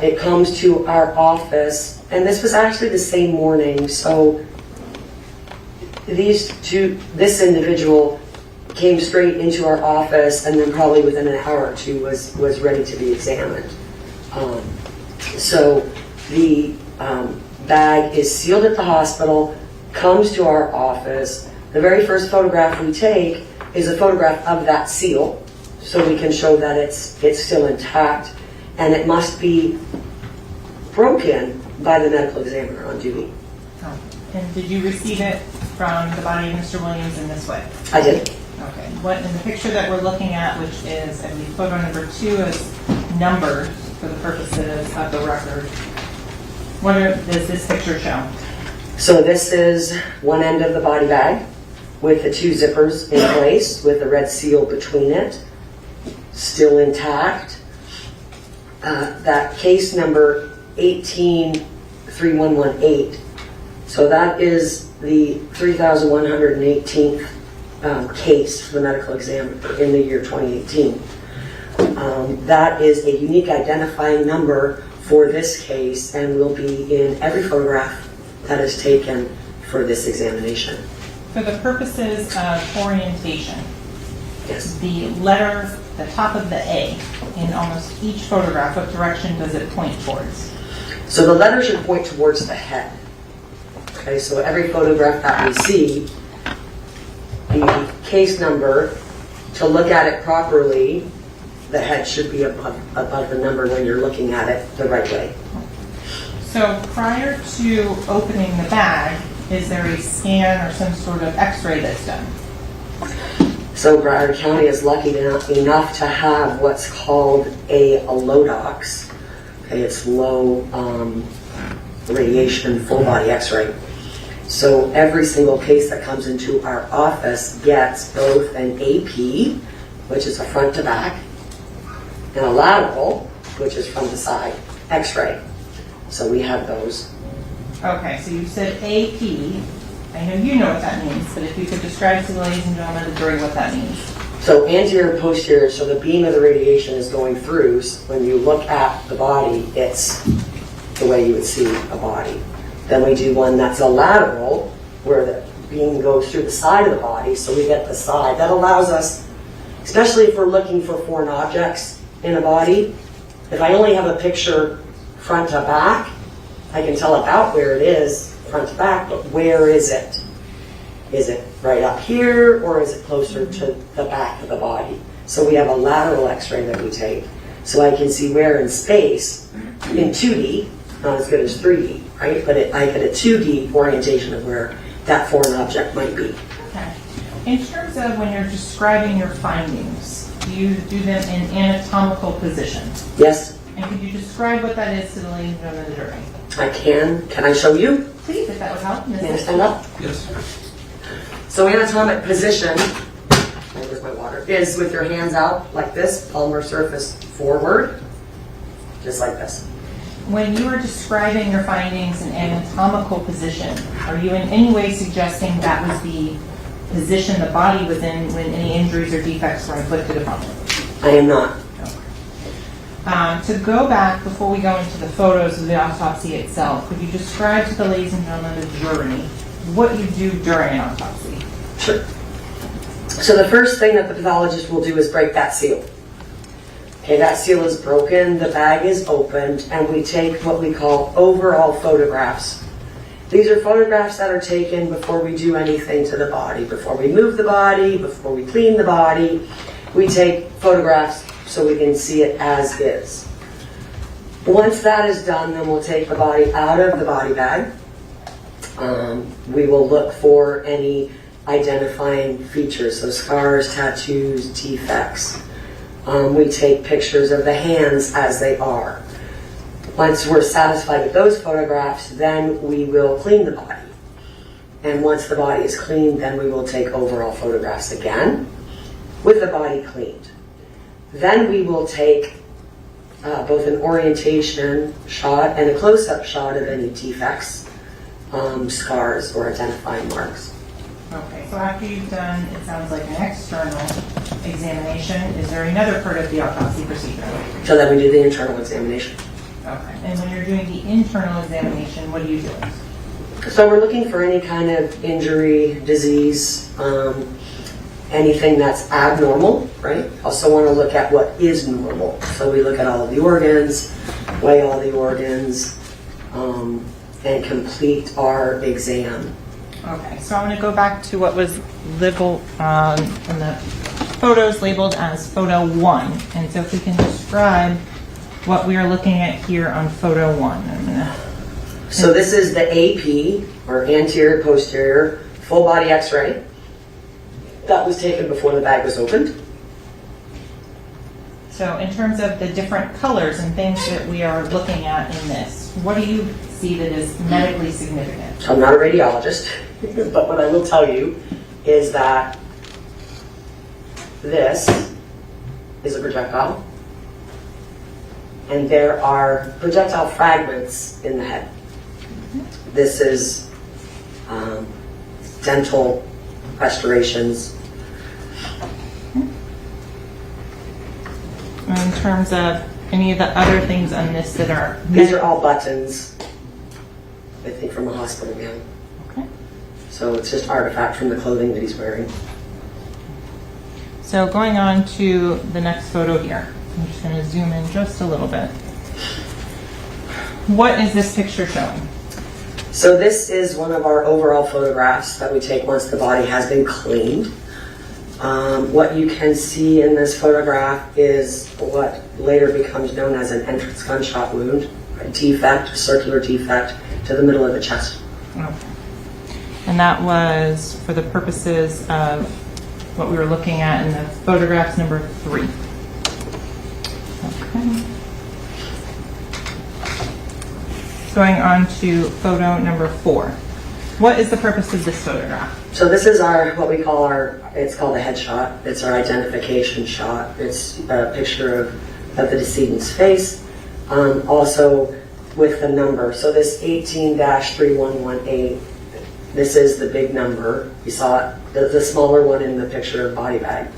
It comes to our office, and this was actually the same morning, so this individual came straight into our office, and then probably within an hour or 2 was ready to be examined. So the bag is sealed at the hospital, comes to our office. The very first photograph we take is a photograph of that seal, so we can show that it's still intact, and it must be broken by the medical examiner on duty. Oh. And did you receive it from the body of Mr. Williams in this way? I did. Okay. What in the picture that we're looking at, which is, I believe, photo number 2, is numbered for the purposes of the record. What does this picture show? So this is one end of the body bag with the 2 zippers in place with the red seal between it, still intact. That case number 183118. So that is the 3,118th case for the medical examiner in the year 2018. That is a unique identifying number for this case and will be in every photograph that is taken for this examination. For the purposes of orientation, Yes. the letter, the top of the A, in almost each photograph, what direction does it point towards? So the letter should point towards the head. Okay, so every photograph that we see, the case number, to look at it properly, the head should be above the number when you're looking at it the right way. So prior to opening the bag, is there a scan or some sort of x-ray that's done? So Broward County is lucky enough to have what's called a Lodox. Okay, it's low radiation full body x-ray. So every single case that comes into our office gets both an AP, which is a front to back, and a lateral, which is from the side, x-ray. So we have those. Okay, so you said AP. I know you know what that means, but if you could describe to the ladies and gentlemen of the jury what that means. So anterior, posterior, so the beam of the radiation is going through. So when you look at the body, it's the way you would see a body. Then we do one that's a lateral, where the beam goes through the side of the body, so we get the side. That allows us, especially if we're looking for foreign objects in a body, if I only have a picture front to back, I can tell about where it is front to back, but where is it? Is it right up here, or is it closer to the back of the body? So we have a lateral x-ray that we take, so I can see where in space, in 2D, not as good as 3D, right? But I get a 2D orientation of where that foreign object might be. Okay. In terms of when you're describing your findings, do you do them in anatomical position? Yes, And could you describe what that is to the ladies and gentlemen of the jury? I can. Can I show you? Please, if that would help. Ms. May I stand up? Yes. So anatomic position, where's my water, is with your hands out like this, palmar surface forward, just like this. When you are describing your findings in anatomical position, are you in any way suggesting that was the position the body was in when any injuries or defects were inflicted upon it? I am not. To go back, before we go into the photos of the autopsy itself, could you describe to the ladies and gentlemen of the jury what you do during an autopsy? Sure. So the first thing that the pathologist will do is break that seal. Okay, that seal is broken, the bag is opened, and we take what we call overall photographs. These are photographs that are taken before we do anything to the body, before we move the body, before we clean the body. We take photographs so we can see it as is. Once that is done, then we'll take the body out of the body bag. We will look for any identifying features, so scars, tattoos, defects. We take pictures of the hands as they are. Once we're satisfied with those photographs, then we will clean the body. And once the body is cleaned, then we will take overall photographs again with the body cleaned. Then we will take both an orientation shot and a close-up shot of any defects, scars, or identifying marks. Okay, so after you've done, it sounds like an external examination, is there another part of the autopsy procedure? So then we do the internal examination. Okay, and when you're doing the internal examination, what are you doing? So we're looking for any kind of injury, disease, anything that's abnormal, right? Also want to look at what is normal. So we look at all of the organs, weigh all the organs, and complete our exam. Okay, so I'm going to go back to what was labeled in the photos labeled as photo 1. And so if we can describe what we are looking at here on photo 1. I'm gonna... So this is the AP, or anterior posterior, full body x-ray. That was taken before the bag was opened. So in terms of the different colors and things that we are looking at in this, what do you see that is medically significant? I'm not a radiologist, but what I will tell you is that this is a projectile, and there are projectile fragments in the head. This is dental restorations. In terms of any of the other things on this that are... These are all buttons, I think, from a hospital gown. Okay. So it's just artifact from the clothing that he's wearing. So going on to the next photo here. I'm just going to zoom in just a little bit. What is this picture showing? So this is one of our overall photographs that we take once the body has been cleaned. What you can see in this photograph is what later becomes known as an entrance gunshot wound, a defect, a circular defect to the middle of the chest. Okay. And that was for the purposes of what we were looking at in the photographs number 3. Okay. Going on to photo number 4. What is the purpose of this photograph? So this is what we call it's called a headshot. It's our identification shot. It's a picture of the decedent's face, also with the number. So this 18-3118, this is the big number. You saw it, the smaller one in the picture of body bag.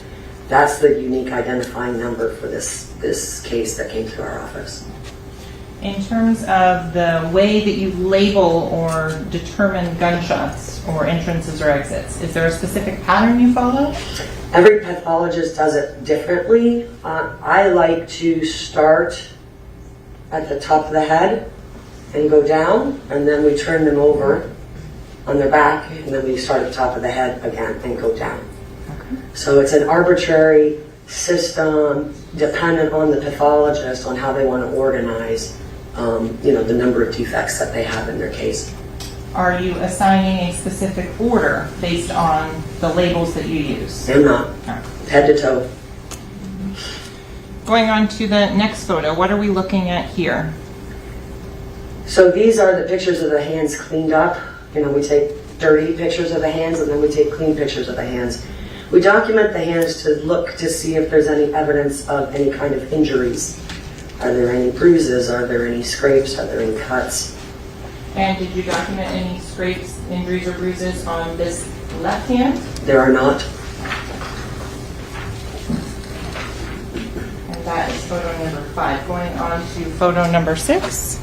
That's the unique identifying number for this case that came through our office. In terms of the way that you label or determine gunshots or entrances or exits, is there a specific pattern you follow? Every pathologist does it differently. I like to start at the top of the head and go down, and then we turn them over on their back, and then we start at the top of the head again and go down. Okay. So it's an arbitrary system dependent on the pathologist on how they want to organize the number of defects that they have in their case. Are you assigning a specific order based on the labels that you use? I'm not. Okay. Head to toe. Going on to the next photo, what are we looking at here? So these are the pictures of the hands cleaned up. We take dirty pictures of the hands, and then we take clean pictures of the hands. We document the hands to look to see if there's any evidence of any kind of injuries. Are there any bruises? Are there any scrapes? Are there any cuts? And did you document any scrapes, injuries, or bruises on this left hand? There are not. And that is photo number 5. Going on to photo number 6.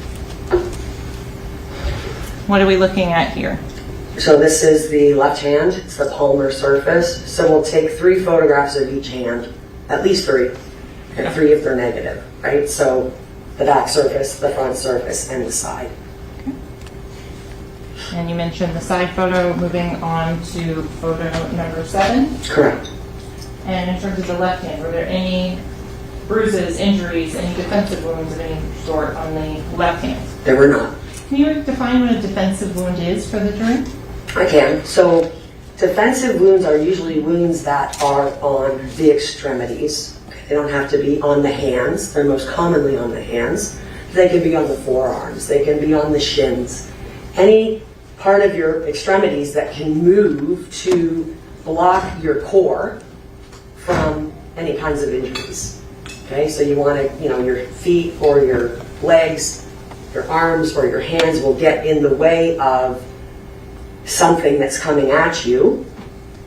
What are we looking at here? So this is the left hand. It's the palmar surface. So we'll take 3 photographs of each hand, at least 3, and 3 if they're negative, right? So the back surface, the front surface, and the side. Okay. And you mentioned the side photo. Moving on to photo number 7. Correct. And in terms of the left hand, were there any bruises, injuries, any defensive wounds of any sort on the left hand? There were not. Can you define what a defensive wound is for the jury? I can. So defensive wounds are usually wounds that are on the extremities. They don't have to be on the hands. They're most commonly on the hands. They can be on the forearms. They can be on the shins. Any part of your extremities that can move to block your core from any kinds of injuries. Okay, so you want to, your feet or your legs, your arms or your hands will get in the way of something that's coming at you,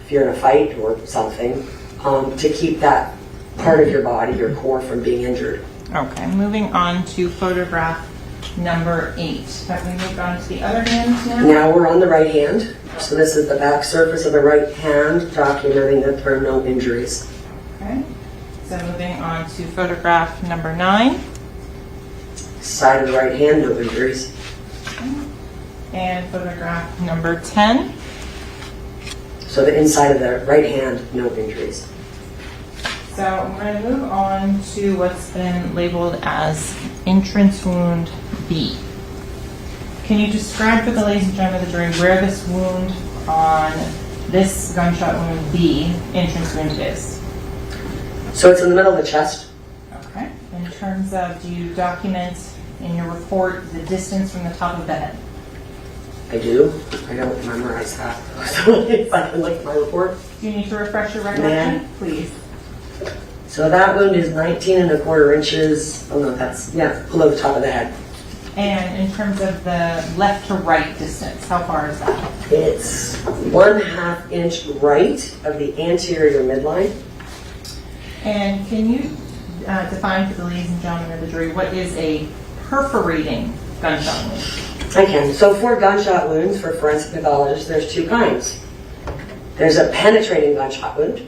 if you're in a fight or something, to keep that part of your body, your core, from being injured. Okay, moving on to photograph number 8. Have we moved on to the other hand now? Now we're on the right hand. So this is the back surface of the right hand, documenting that there are no injuries. Okay, so moving on to photograph number 9. Side of the right hand, no injuries. And photograph number 10. So the inside of the right hand, no injuries. So we're going to move on to what's been labeled as entrance wound B. Can you describe for the ladies and gentlemen of the jury where this wound on this gunshot wound B, entrance wound, is? So it's in the middle of the chest. Okay. In terms of, do you document in your report the distance from the top of the head? I do. I don't memorize that. So if I can look at my report. Do you need to refresh your recollection? Ma'am. Please. So that wound is 19¼ inches. Oh no, that's, yeah, below the top of the head. And in terms of the left to right distance, how far is that? It's 1/2 inch right of the anterior midline. And can you define for the ladies and gentlemen of the jury what is a perforating gunshot wound? I can. So for gunshot wounds, for forensic pathologists, there's 2 kinds. There's a penetrating gunshot wound.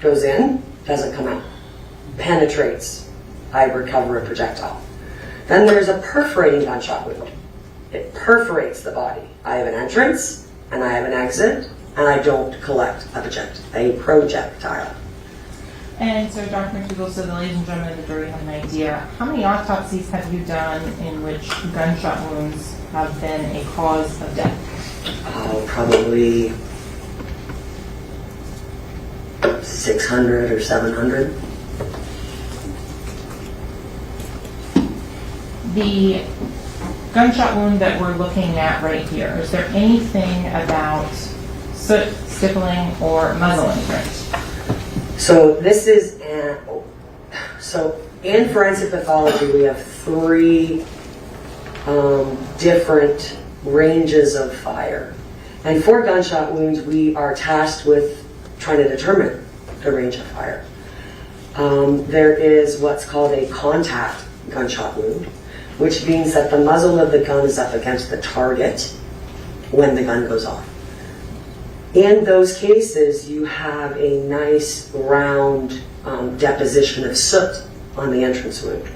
Goes in, doesn't come out. Penetrates. I recover a projectile. Then there's a perforating gunshot wound. It perforates the body. I have an entrance, and I have an exit, and I don't collect a projectile. And so, Dr. McDougal, so the ladies and gentlemen of the jury have an idea. How many autopsies have you done in which gunshot wounds have been a cause of death? Probably 600 or 700. The gunshot wound that we're looking at right here, is there anything about soot, stippling, or muzzle imprint? So this is, so in forensic pathology, we have 3 different ranges of fire. And for gunshot wounds, we are tasked with trying to determine the range of fire. There is what's called a contact gunshot wound, which means that the muzzle of the gun is up against the target when the gun goes off. In those cases, you have a nice round deposition of soot on the entrance wound.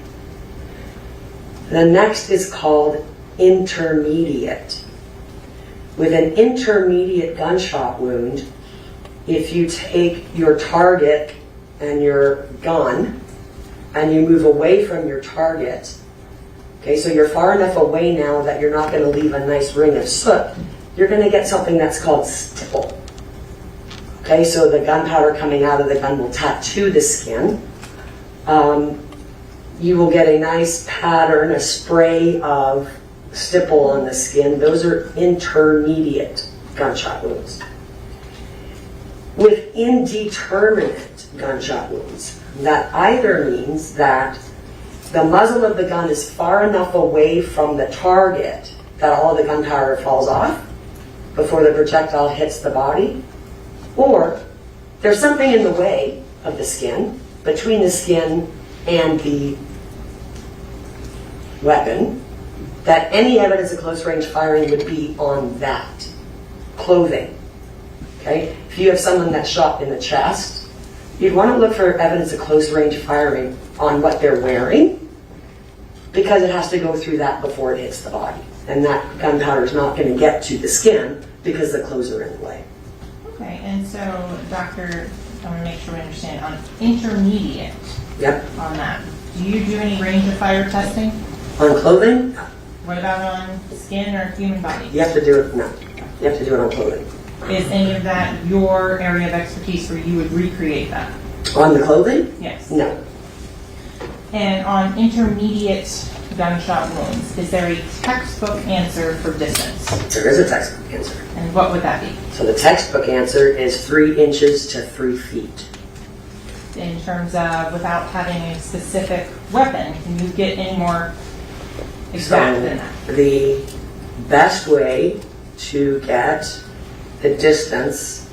The next is called intermediate. With an intermediate gunshot wound, if you take your target and your gun and you move away from your target, okay, so you're far enough away now that you're not going to leave a nice ring of soot, you're going to get something that's called stipple. Okay, so the gunpowder coming out of the gun will tattoo the skin. You will get a nice pattern, a spray of stipple on the skin. Those are intermediate gunshot wounds. With indeterminate gunshot wounds, that either means that the muzzle of the gun is far enough away from the target that all the gunpowder falls off before the projectile hits the body, or there's something in the way of the skin, between the skin and the weapon, that any evidence of close range firing would be on that clothing. Okay? If you have someone that's shot in the chest, you'd want to look for evidence of close range firing on what they're wearing, because it has to go through that before it hits the body. And that gunpowder is not going to get to the skin because the clothes are in the way. Okay, and so, Doctor, I want to make sure we understand, on intermediate, Yep. on that, do you do any range of fire testing? On clothing, What about on skin or human body? you have to do it, no. You have to do it on clothing. Is any of that your area of expertise where you would recreate that? On the clothing? Yes. No. And on intermediate gunshot wounds, is there a textbook answer for distance? There is a textbook answer. And what would that be? So the textbook answer is 3 inches to 3 feet. In terms of, without having a specific weapon, can you get any more exact than that? The best way to get the distance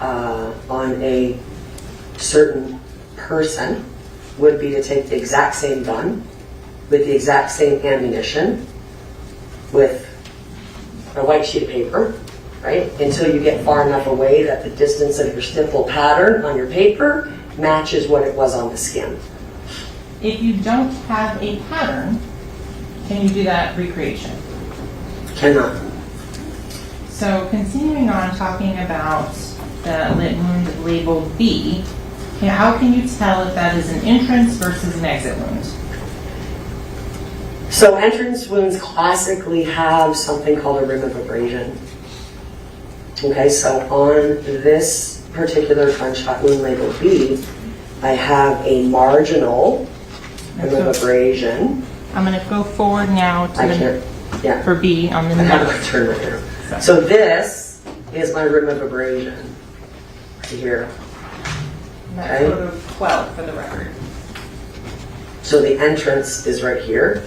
on a certain person would be to take the exact same gun with the exact same ammunition with a white sheet of paper, right? Until you get far enough away that the distance of your stipple pattern on your paper matches what it was on the skin. If you don't have a pattern, can you do that recreation? Cannot. So continuing on talking about the wound labeled B, how can you tell if that is an entrance versus an exit wound? So entrance wounds classically have something called a rim of abrasion. Okay, so on this particular gunshot wound labeled B, I have a marginal rim of abrasion. I'm going to go forward now to for B on the I have number. to turn right now. So this is my rim of abrasion right here. That's photo 12 for the record. So the entrance is right here,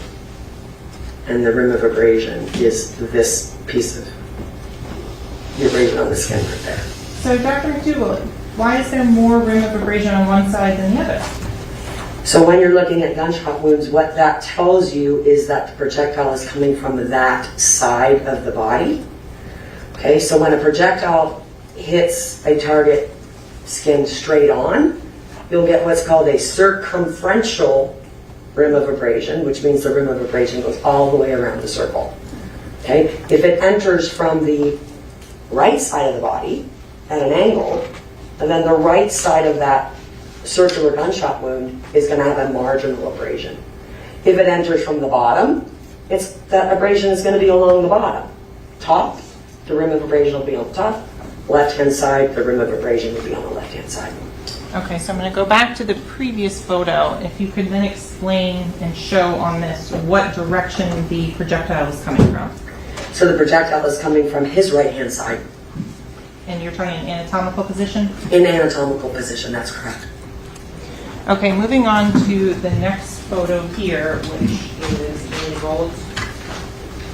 and the rim of abrasion is this piece of the abrasion on the skin right there. So Dr. McDougal, why is there more rim of abrasion on one side than the other? So when you're looking at gunshot wounds, what that tells you is that the projectile is coming from that side of the body. Okay, so when a projectile hits a target skin straight on, you'll get what's called a circumferential rim of abrasion, which means the rim of abrasion goes all the way around the circle. Okay, if it enters from the right side of the body at an angle, and then the right side of that circular gunshot wound is going to have a marginal abrasion. If it enters from the bottom, that abrasion is going to be along the bottom. Top, the rim of abrasion will be on the top. Left-hand side, the rim of abrasion will be on the left-hand side. Okay, so I'm going to go back to the previous photo. If you could then explain and show on this what direction the projectile is coming from. So the projectile is coming from his right-hand side. And you're talking in anatomical position? In anatomical position, that's correct. Okay, moving on to the next photo here, which is labeled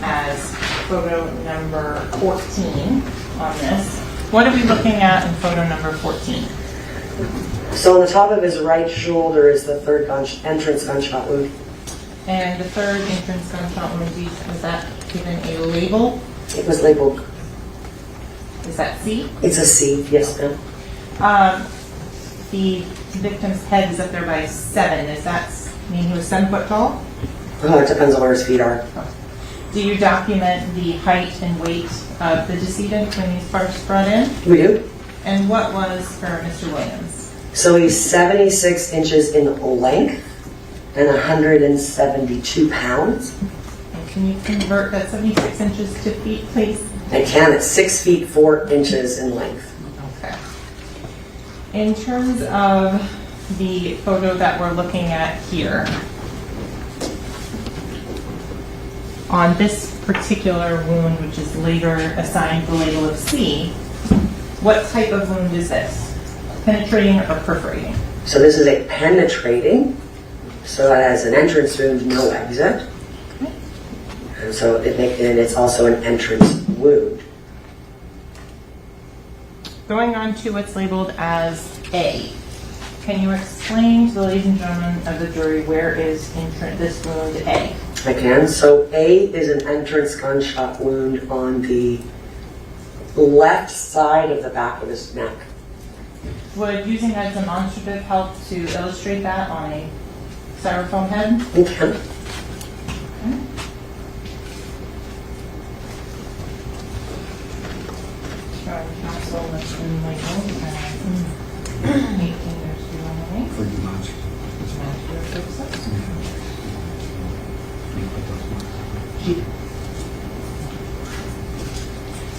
as photo number 14 on this. What are we looking at in photo number 14? So on the top of his right shoulder is the third entrance gunshot wound. And the third entrance gunshot wound, was that given a label? It was labeled, Is that C? it's a C, yes ma'am. The victim's head is up there by 7. Does that mean he was 7 foot tall? Oh, it depends on where his feet are. Do you document the height and weight of the decedent when he's first brought in? We do. And what was for Mr. Williams? So he's 76 inches in length and 172 pounds. And can you convert that 76 inches to feet, please? I can, it's 6 feet 4 inches in length. Okay. In terms of the photo that we're looking at here, on this particular wound, which is later assigned the label of C, what type of wound is this? Penetrating or perforating? So this is a penetrating, so it has an entrance wound, no exit. And so and it's also an entrance wound. Going on to what's labeled as A. Can you explain to the ladies and gentlemen of the jury where is this wound A? I can. So A is an entrance gunshot wound on the left side of the back of his neck. Would using that demonstrative help to illustrate that on a styrofoam head? You can. Showing capsule that's been labeled as 18 For demonstrative.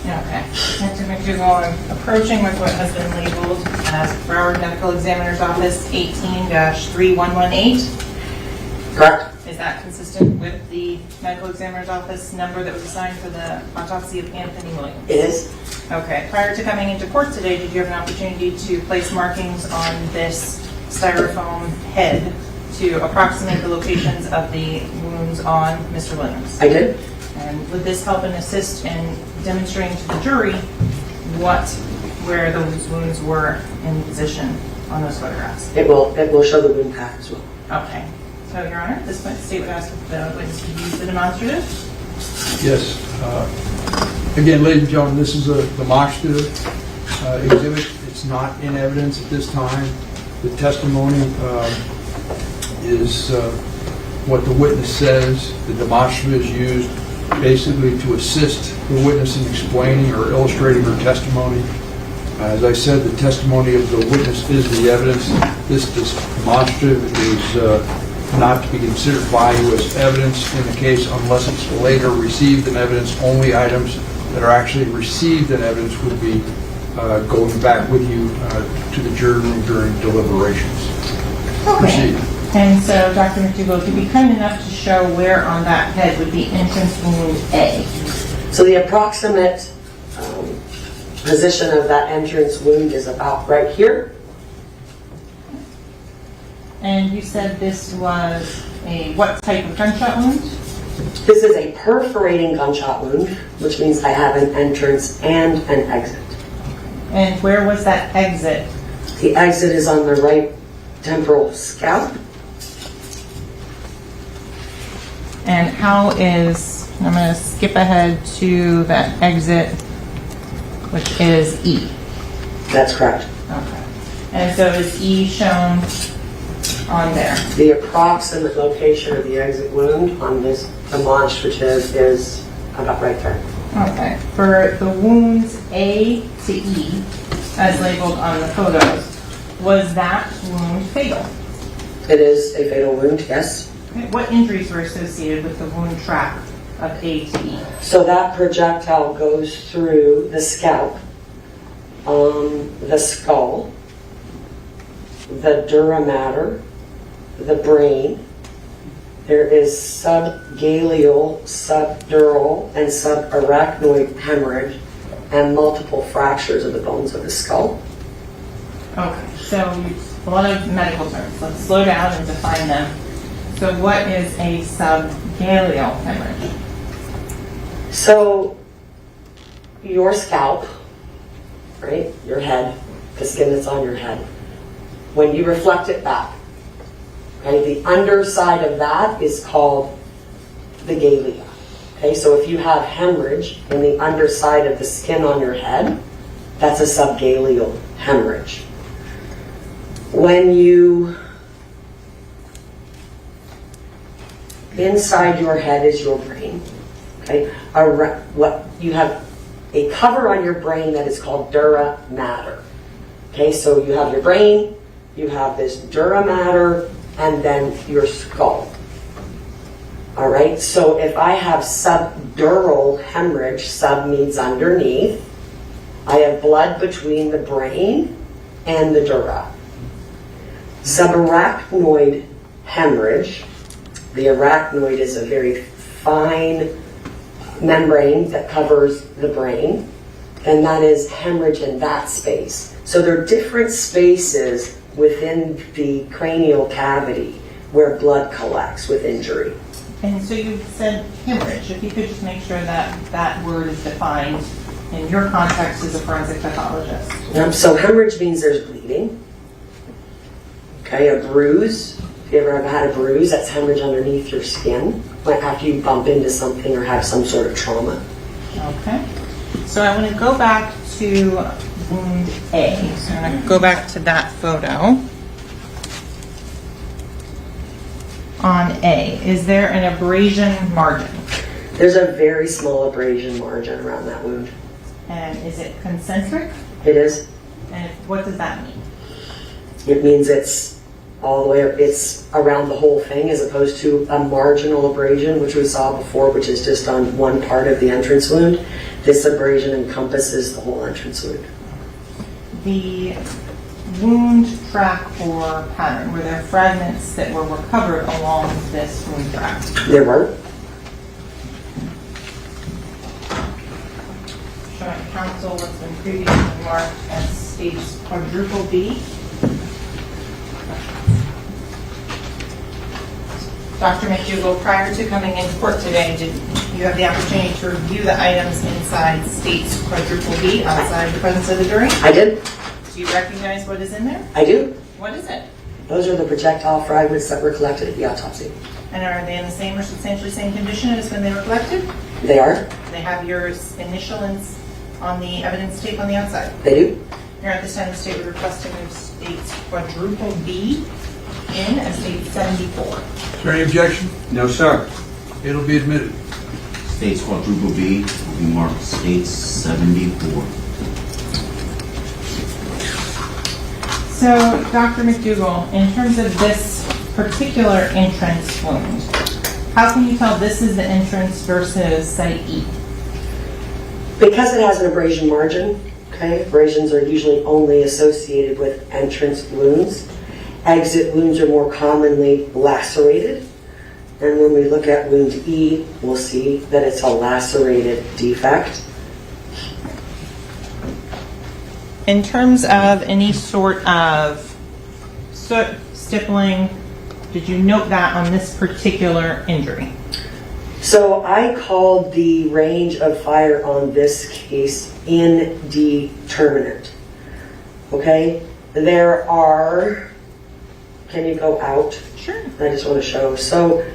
Okay. Dr. McDougal, I'm approaching with what has been labeled as Broward Medical Examiner's Office 18-3118. Correct. Is that consistent with the medical examiner's office number that was assigned for the autopsy of Anthony Williams? It is. Okay. Prior to coming into court today, did you have an opportunity to place markings on this styrofoam head to approximate the locations of the wounds on Mr. Williams? I did. And would this help and assist in demonstrating to the jury what where those wounds were in position on those photographs? It will show the wound path as well. Okay. So, Your Honor, this state would ask if the witness could use the demonstrative. Yes. Again, ladies and gentlemen, this is a demonstrative exhibit. It's not in evidence at this time. The testimony is what the witness says. The demonstrative is used basically to assist the witness in explaining or illustrating her testimony. As I said, the testimony of the witness is the evidence. This demonstrative is not to be considered value as evidence in the case unless it's later received in evidence. Only items that are actually received in evidence would be going back with you to the jury room during deliberations. Okay. Proceed. And so, Dr. McDougal, if you'd be kind enough to show where on that head would be entrance wound A. So the approximate position of that entrance wound is about right here. And you said this was a what type of gunshot wound? This is a perforating gunshot wound, which means I have an entrance and an exit. And where was that exit? The exit is on the right temporal scalp. And how is, I'm going to skip ahead to that exit, which is E. That's correct. Okay. And so is E shown on there? The approximate location of the exit wound on this demonstrative is about right there. Okay. For the wounds A to E, as labeled on the photos, was that wound fatal? It is a fatal wound, yes. Okay. What injuries were associated with the wound track of A to E? So that projectile goes through the scalp, the skull, the dura mater, the brain. There is subgaleal, subdural, and subarachnoid hemorrhage and multiple fractures of the bones of the skull. Okay, so a lot of medical terms. Let's slow down and define them. So what is a subgaleal hemorrhage? So your scalp, right, your head, the skin that's on your head, when you reflect it back, okay, the underside of that is called the galea. Okay, so if you have hemorrhage in the underside of the skin on your head, that's a subgaleal hemorrhage. When you, inside your head is your brain. Okay, what you have a cover on your brain that is called dura mater. Okay, so you have your brain, you have this dura mater, and then your skull. All right, so if I have subdural hemorrhage, sub means underneath, I have blood between the brain and the dura. Subarachnoid hemorrhage, the arachnoid is a very fine membrane that covers the brain, and that is hemorrhage in that space. So there are different spaces within the cranial cavity where blood collects with injury. And so you said hemorrhage. If you could just make sure that that word is defined in your context as a forensic pathologist. So hemorrhage means there's bleeding. Okay, a bruise. If you ever have had a bruise, that's hemorrhage underneath your skin after you bump into something or have some sort of trauma. Okay. So I want to go back to wound A. So I'm going to go back to that photo. On A, is there an abrasion margin? There's a very small abrasion margin around that wound. And is it concentric? It is. And what does that mean? It means it's all the way, it's around the whole thing as opposed to a marginal abrasion, which we saw before, which is just on one part of the entrance wound. This abrasion encompasses the whole entrance wound. The wound track or pattern, were there fragments that were recovered along this wound track? There were. Showing counsel what's been previously marked as stage quadruple B. Dr. McDougal, prior to coming into court today, did you have the opportunity to review the items inside state's quadruple B outside the presence of the jury. I did. Do you recognize what is in there? I do. What is it? Those are the projectile fragments that were collected at the autopsy. And are they in the same or substantially same condition as when they were collected? They are. They have your initial on the evidence tape on the outside. They do. Here at this time, the state would request to move state's quadruple B in as state 74. Is there any objection? No, sir. It'll be admitted. States quadruple B will be marked States 74. So, Dr. McDougal, in terms of this particular entrance wound, how can you tell this is the entrance versus site E? Because it has an abrasion margin, okay, abrasions are usually only associated with entrance wounds. Exit wounds are more commonly lacerated. And when we look at wound E, we'll see that it's a lacerated defect. In terms of any sort of soot, stippling, did you note that on this particular injury? So I called the range of fire on this case indeterminate. Okay? There are, can you go out? Sure. I just want to show. So,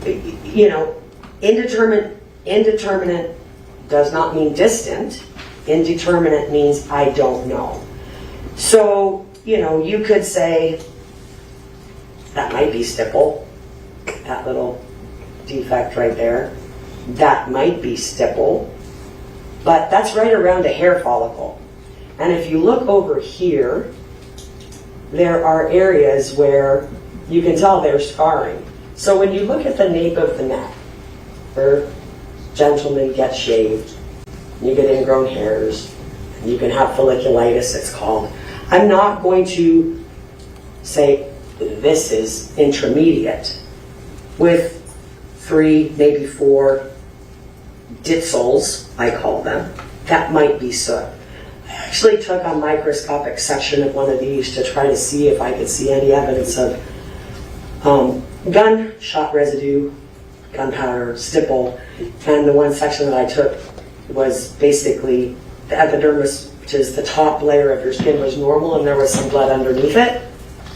you know, indeterminate does not mean distant. Indeterminate means I don't know. So, you know, you could say that might be stipple, that little defect right there. That might be stipple, but that's right around a hair follicle. And if you look over here, there are areas where you can tell there's scarring. So when you look at the nape of the neck, where gentlemen get shaved, you get ingrown hairs, and you can have folliculitis, it's called. I'm not going to say this is intermediate. With 3, maybe 4 ditzels, I call them, that might be soot. I actually took a microscopic section of one of these to try to see if I could see any evidence of gunshot residue, gunpowder, stipple, and the one section that I took was basically the epidermis, which is the top layer of your skin, was normal, and there was some blood underneath it.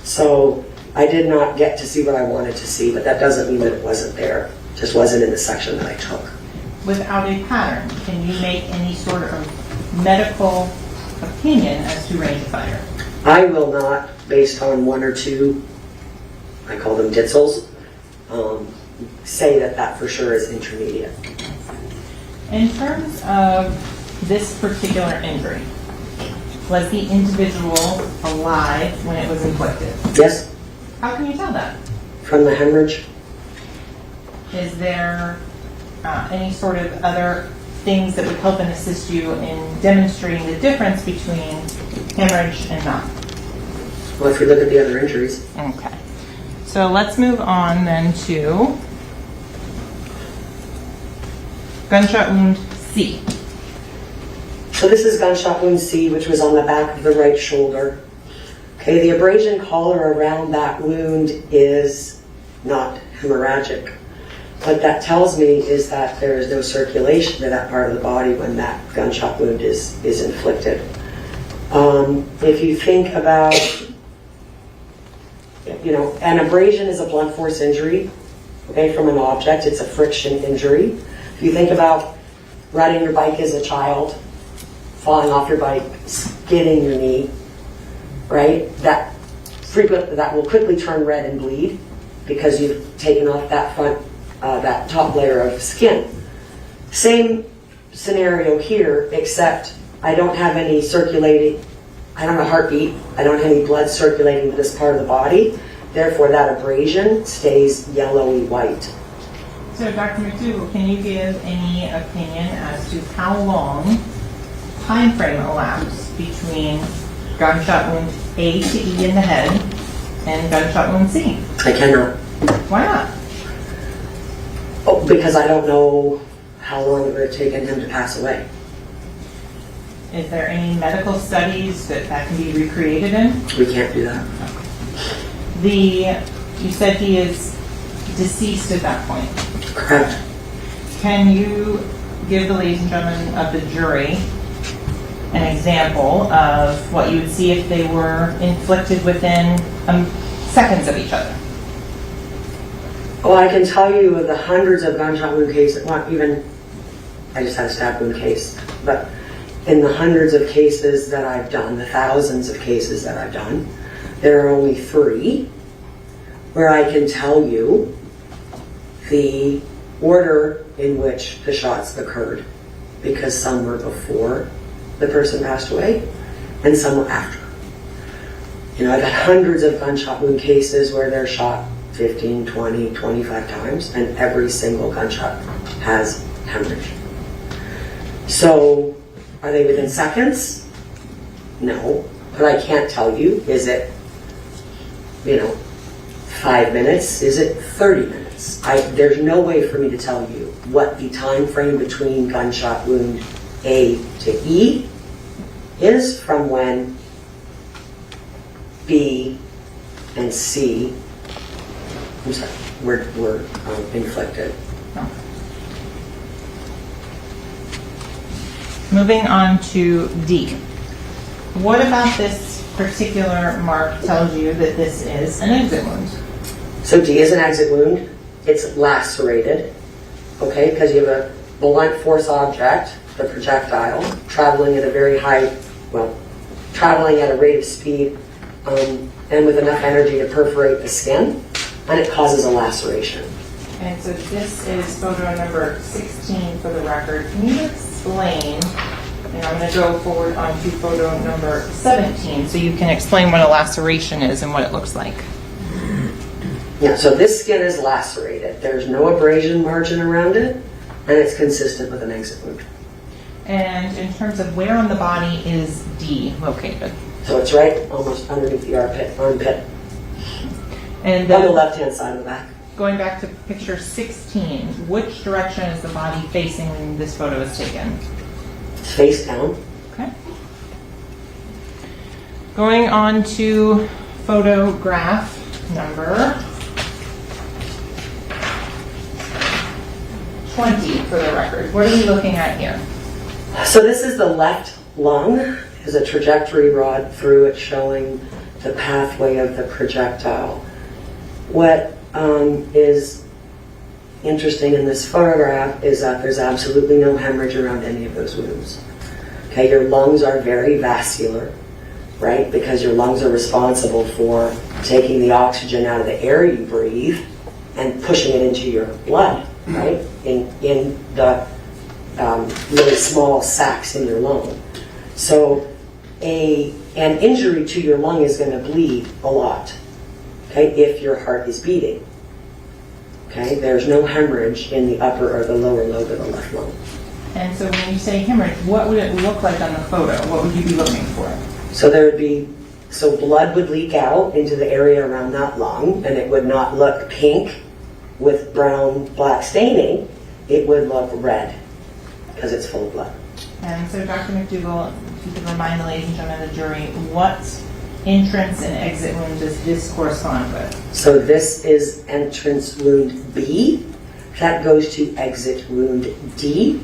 So I did not get to see what I wanted to see, but that doesn't mean that it wasn't there. It just wasn't in the section that I took. Without a pattern, can you make any sort of medical opinion as to range of fire? I will not, based on 1 or 2, I call them ditzels, say that that for sure is intermediate. In terms of this particular injury, was the individual alive when it was inflicted? Yes, How can you tell that? from the hemorrhage. Is there any sort of other things that would help and assist you in demonstrating the difference between hemorrhage and not? Well, if we look at the other injuries, Okay. So let's move on then to gunshot wound C. so this is gunshot wound C, which was on the back of the right shoulder. Okay, the abrasion collar around that wound is not hemorrhagic. What that tells me is that there is no circulation to that part of the body when that gunshot wound is inflicted. If you think about, you know, an abrasion is a blunt force injury, okay, from an object. It's a friction injury. If you think about riding your bike as a child, falling off your bike, skidding your knee, right? That will quickly turn red and bleed because you've taken off that that top layer of skin. Same scenario here, except I don't have any circulating, I don't have a heartbeat, I don't have any blood circulating to this part of the body, therefore that abrasion stays yellowy white. So Dr. McDougal, can you give any opinion as to how long time frame elapsed between gunshot wound A to E in the head and gunshot wound C? I cannot. Why not? Oh, because I don't know how long it would have taken him to pass away. Is there any medical studies that can be recreated in? We can't do that. You said he is deceased at that point. Correct. Can you give the ladies and gentlemen of the jury an example of what you would see if they were inflicted within seconds of each other? Well, I can tell you of the hundreds of gunshot wound cases, not even, I just had a stab wound case, but in the hundreds of cases that I've done, the thousands of cases that I've done, there are only 3 where I can tell you the order in which the shots occurred, because some were before the person passed away and some were after. You know, I've had hundreds of gunshot wound cases where they're shot 15, 20, 25 times, and every single gunshot has hemorrhage. So, are they within seconds? No. But I can't tell you, is it, 5 minutes? Is it 30 minutes? There's no way for me to tell you what the time frame between gunshot wound A to E is from when B and C were inflicted. Moving on to D. What about this particular mark tells you that this is an exit wound? So D is an exit wound. It's lacerated, okay, because you have a blunt force object, the projectile, traveling at a very high, traveling at a rate of speed and with enough energy to perforate the skin, and it causes a laceration. And so this is photo number 16 for the record. Can you explain, and I'm going to go forward onto photo number 17 so you can explain what a laceration is and what it looks like. Yeah, so this skin is lacerated. There's no abrasion margin around it, and it's consistent with an exit wound. And in terms of where on the body is D located? So it's right almost underneath the armpit, And on the left-hand side of the back. Going back to picture 16, which direction is the body facing when this photo is taken? It's face down. Okay. Going on to photograph number 20 for the record. What are we looking at here? So this is the left lung. There's a trajectory rod through it showing the pathway of the projectile. What is interesting in this photograph is that there's absolutely no hemorrhage around any of those wounds. Okay, your lungs are very vascular, right? Because your lungs are responsible for taking the oxygen out of the air you breathe and pushing it into your blood, right? In the really small sacs in your lung. So an injury to your lung is going to bleed a lot, okay, if your heart is beating. Okay, there's no hemorrhage in the upper or the lower lobe of the left lung. And so when you say hemorrhage, what would it look like on the photo? What would you be looking for? So there would be, blood would leak out into the area around that lung, and it would not look pink with brown, black staining. It would look red because it's full of blood. And so Dr. McDougal, if you could remind the ladies and gentlemen of the jury, what entrance and exit wound does this correspond with? So this is entrance wound B. That goes to exit wound D.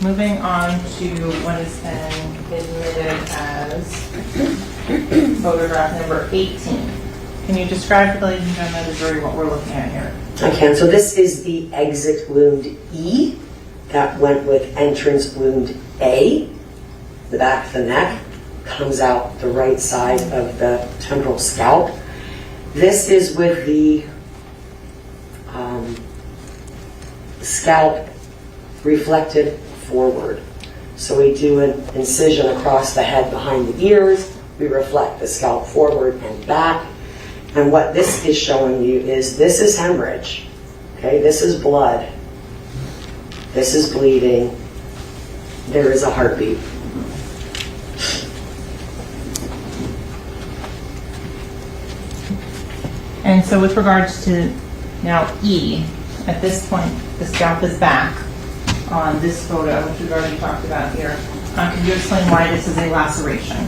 Moving on to what has been admitted as photograph number 18. Can you describe to the ladies and gentlemen of the jury what we're looking at here? I can. So this is the exit wound E. That went with entrance wound A. The back of the neck comes out the right side of the temporal scalp. This is with the scalp reflected forward. So we do an incision across the head behind the ears. We reflect the scalp forward and back. And what this is showing you is this is hemorrhage. Okay, this is blood. This is bleeding. There is a heartbeat. And so with regards to now E, at this point the scalp is back on this photo, which we've already talked about here. Can you explain why this is a laceration?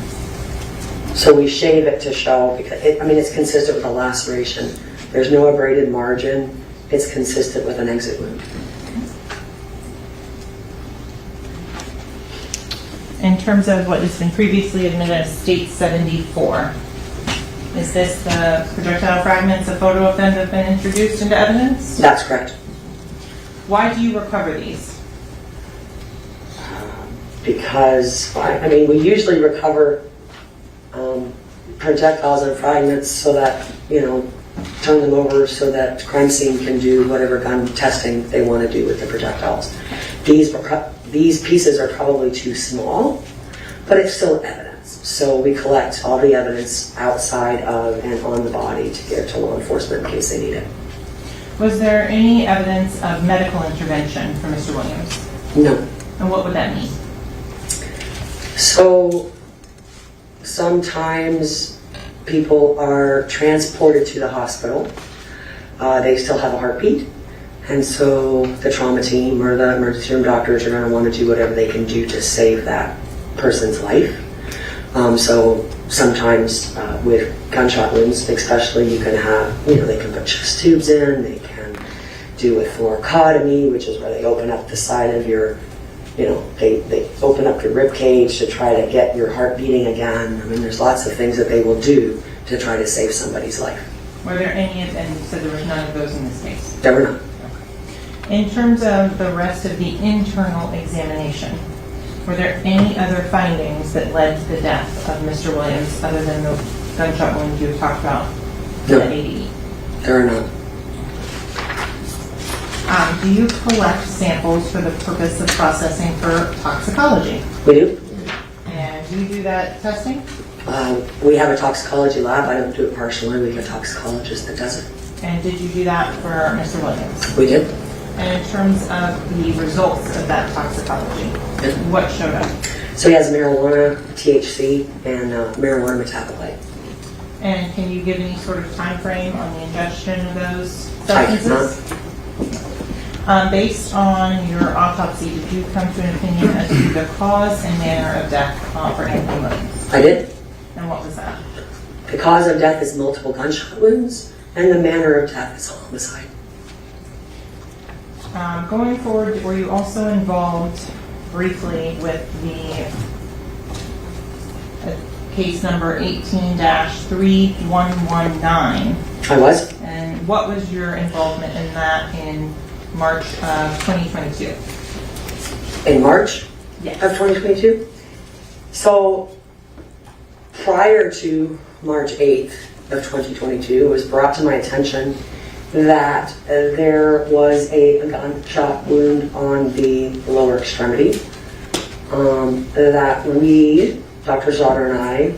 So we shave it to show, because it's consistent with a laceration. There's no abraded margin. it's consistent with an exit wound. In terms of what has been previously admitted as State 74, is this the projectile fragments, a photo of them that have been introduced into evidence? That's correct. Why do you recover these? Because, I mean, we usually recover projectiles and fragments so that, you know, turn them over so that crime scene can do whatever gun testing they want to do with the projectiles. These pieces are probably too small, but it's still evidence. So we collect all the evidence outside of and on the body to give to law enforcement in case they need it. Was there any evidence of medical intervention for Mr. Williams? No. And what would that mean? So sometimes people are transported to the hospital. They still have a heartbeat. And so the trauma team or the emergency room doctors are going to want to do whatever they can do to save that person's life. So sometimes with gunshot wounds, especially, you can have, you know, they can put chest tubes in, they can do a thoracotomy, which is where they open up the side of your, you know, they open up your rib cage to try to get your heart beating again. I mean, there's lots of things that they will do to try to save somebody's life. Were there any, and you said there was none of those in this case? There were not. In terms of the rest of the internal examination, were there any other findings that led to the death of Mr. Williams other than the gunshot wound you talked about? No. At ADE? There are not. Do you collect samples for the purpose of processing for toxicology? We do. And do you do that testing? We have a toxicology lab. I don't do it personally. We have a toxicologist that does it. And did you do that for Mr. Williams? We did. And in terms of the results of that toxicology, what showed up? So he has marijuana, THC, and marijuana metabolite. And can you give any sort of time frame on the ingestion of those I substances? Based on your autopsy, did you come to an opinion as to the cause and manner of death for Anthony Williams? I did. And what was that? The cause of death is multiple gunshot wounds, and the manner of death is homicide. Going forward, were you also involved briefly with the case number 18-3119? I was. And what was your involvement in that in March of 2022? In March Yes. of 2022? So prior to March 8th of 2022, it was brought to my attention that there was a gunshot wound on the lower extremity that we, Dr. Zotter and I,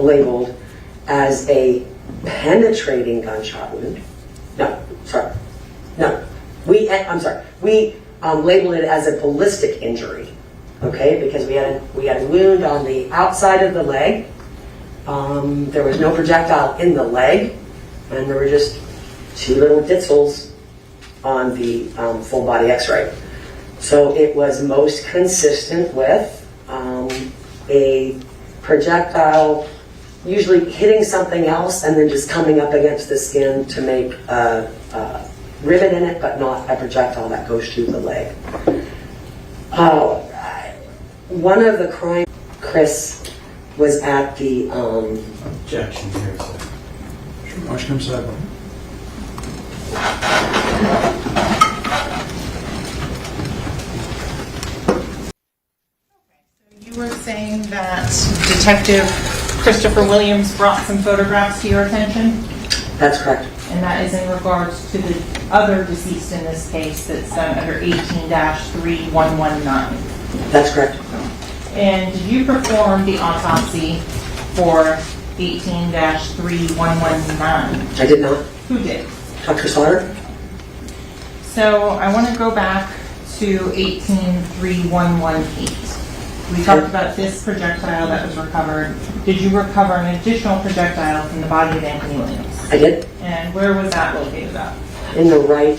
labeled as a penetrating gunshot wound. We labeled it as a ballistic injury, okay? Because we had a wound on the outside of the leg. There was no projectile in the leg, and there were just two little ditzels on the full body x-ray. So it was most consistent with a projectile usually hitting something else and then just coming up against the skin to make a rivet in it, but not a projectile that goes through the leg. One of the crimes, Chris was at the... Objection here, sir. Motion comes second. You were saying that Detective Christopher Williams brought some photographs to your attention, That's correct. and that is in regards to the other deceased in this case that's under 18-3119. That's correct. And did you perform the autopsy for 18-3119? I did not. Who did? Dr. Slaughter? So I want to go back to 18-3118. We talked about this projectile that was recovered. Did you recover an additional projectile from the body of Anthony Williams? I did. And where was that located at? In the right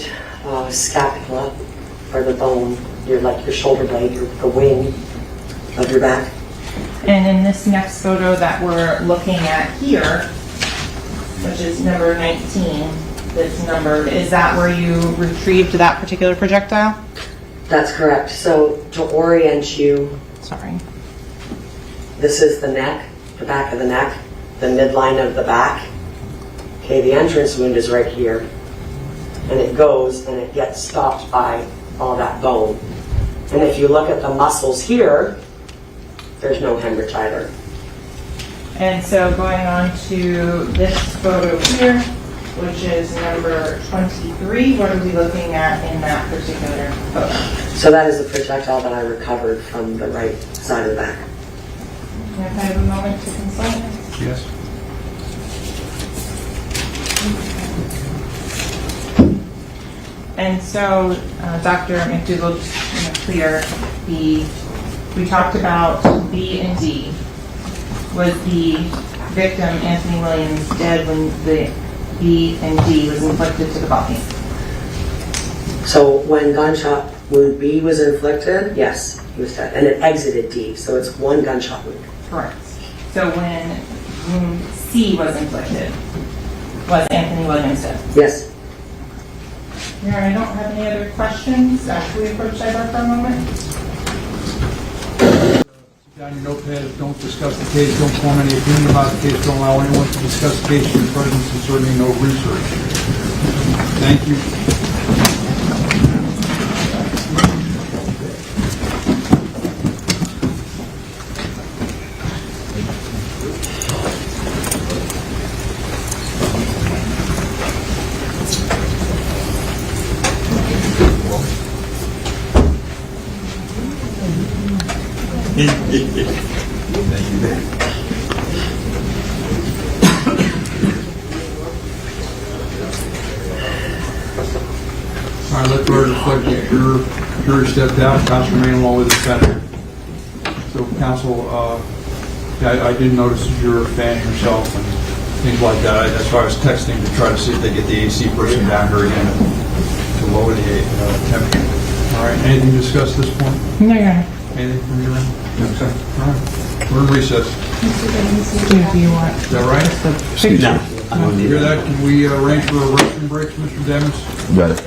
scapula, or the bone, your shoulder blade, the wing of your back. And in this next photo that we're looking at here, which is number 19, this number, is that where you retrieved that particular projectile? That's correct. So to orient you, Sorry. this is the neck, the back of the neck, the midline of the back. Okay, the entrance wound is right here. And it goes and it gets stopped by all that bone. And if you look at the muscles here, there's no hemorrhage either. And so going on to this photo here, which is number 23, what are we looking at in that particular photo? So that is the projectile that I recovered from the right side of the back. Can I have a moment to consult? Yes. And so, Dr. McDougal, just to clear, we talked about B and D. Was the victim, Anthony Williams, dead when the B and D was inflicted to the body? So when gunshot wound B was inflicted, yes, he was dead. And it exited D, so it's one gunshot wound. Correct. So when wound C was inflicted, was Anthony Williams dead? Yes. Mayor, I don't have any other questions. Should we approach Cyber for a moment? Down your notepad, don't discuss the case, don't form any opinion about the case, don't allow anyone to discuss the case in your presence, and certainly no research. Thank you. All right, let the record reflect that your jury stepped out, counsel remain along with the defendant. So counsel, I did notice that you're fanning yourself and things like that. That's why I was texting to try to see if they get the AC person down here again to lower the temperature. All right, anything to discuss at this point? No, Your Honor. Anything from your end? No, sir. All right, we're in recess. Do you want? Is that right? No, I don't need Hear that. that? Can we arrange for a restroom break, Mr. Demons? Got it.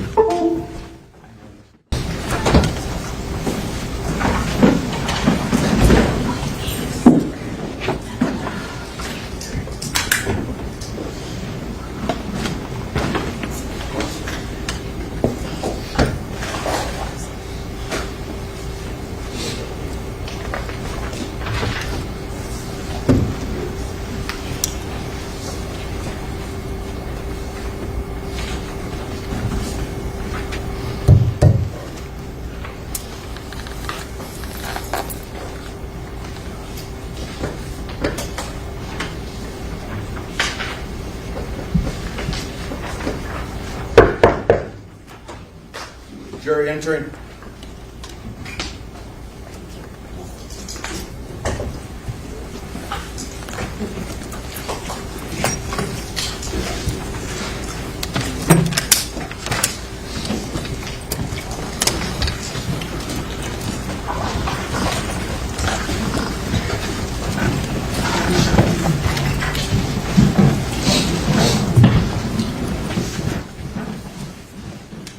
Jury entering.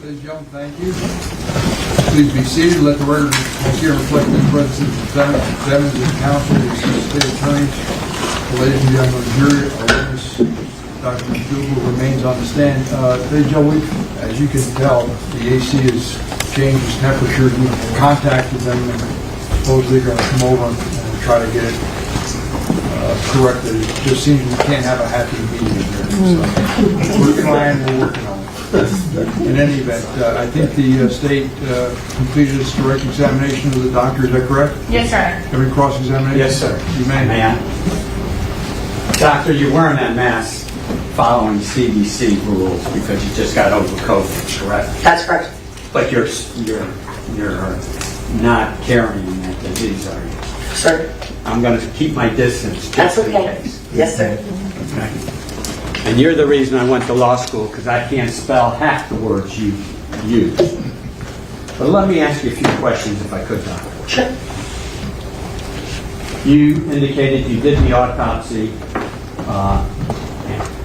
Ladies and gentlemen, thank you. Please be seated. Let the record here reflect the presence of the defendant and counsel, the state attorneys. Ladies and gentlemen, the jury, our witness, Dr. McDougal, remains on the stand. Ladies and gentlemen, as you can tell, the AC has changed its temperature. We contacted them and supposedly they're going to come over and try to get it corrected. It just seems we can't have a happy meeting here. So we're trying, we're working on it. In any event, I think the state completed its direct examination of the doctor. Is that correct? Yes, Your Honor. Every cross-examination? Yes, sir. You may. May I? Doctor, you're wearing that mask following CDC rules because you just got over COVID, correct? That's correct. But you're not carrying that disease, are you? Sir, I'm going to keep my distance that's just in okay. case. Yes, sir. Okay. And you're the reason I went to law school because I can't spell half the words you use. But let me ask you a few questions if I could, Doctor. Sure. You indicated you did the autopsy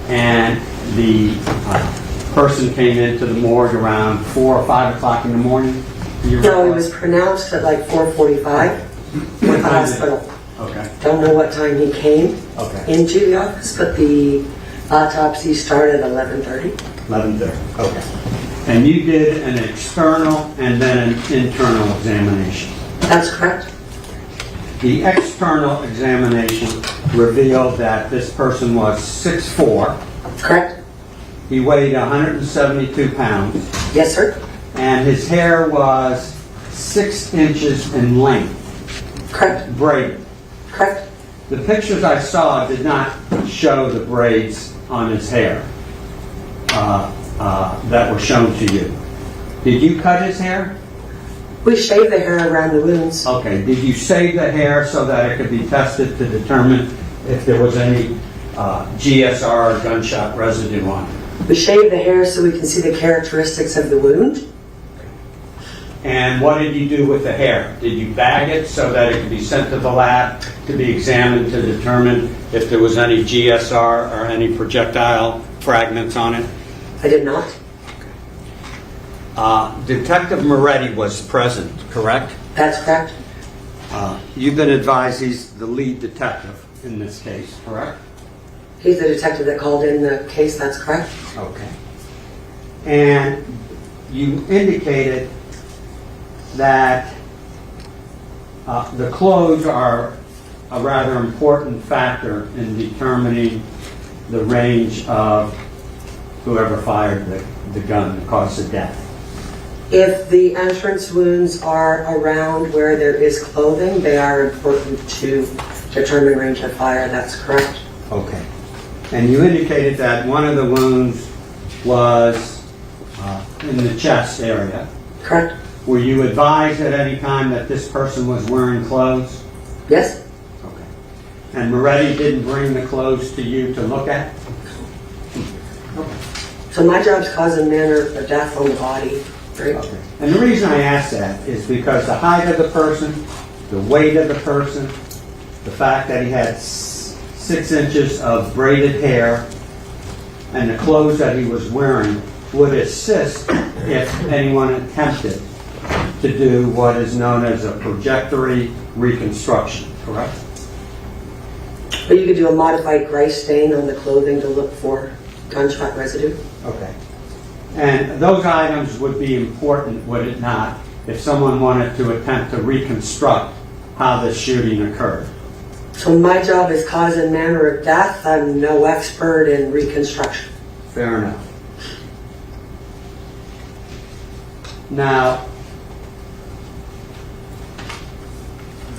and the person came into the morgue around 4 or 5 o'clock in the morning? Do you No, recall? it was pronounced at like 4:45 at the hospital. Okay, Don't know what time he came okay. into the office, but the autopsy started at 11:30. 11:30, okay. And you did an external and then an internal examination. That's correct. The external examination revealed that this person was 6'4", Correct? he weighed 172 pounds, Yes, sir. and his hair was 6 inches in length, Correct. braided. Correct. The pictures I saw did not show the braids on his hair that were shown to you. Did you cut his hair? We shave the hair around the wounds. Okay. Did you save the hair so that it could be tested to determine if there was any GSR or gunshot residue on it? We shave the hair so we can see the characteristics of the wound. And what did you do with the hair? Did you bag it so that it could be sent to the lab to be examined to determine if there was any GSR or any projectile fragments on it? I did not. Detective Moretti was present, correct? That's correct. You've been advised he's the lead detective in this case, correct? He's the detective that called in the case. That's correct. Okay. And you indicated that the clothes are a rather important factor in determining the range of whoever fired the gun that caused the death. If the entrance wounds are around where there is clothing, they are important to determine range of fire. That's correct. Okay. And you indicated that one of the wounds was in the chest area. Correct. Were you advised at any time that this person was wearing clothes? Yes. Okay. And Moretti didn't bring the clothes to you to look at? So my job's causing manner of death on the body. Right? Okay. And the reason I ask that is because the height of the person, the weight of the person, the fact that he had 6 inches of braided hair, and the clothes that he was wearing would assist if anyone attempted to do what is known as a trajectory reconstruction, correct? But you could do a modified gray stain on the clothing to look for gunshot residue. Okay. And those items would be important, would it not, if someone wanted to attempt to reconstruct how the shooting occurred? So my job is cause and manner of death. I'm no expert in reconstruction. Fair enough. Now,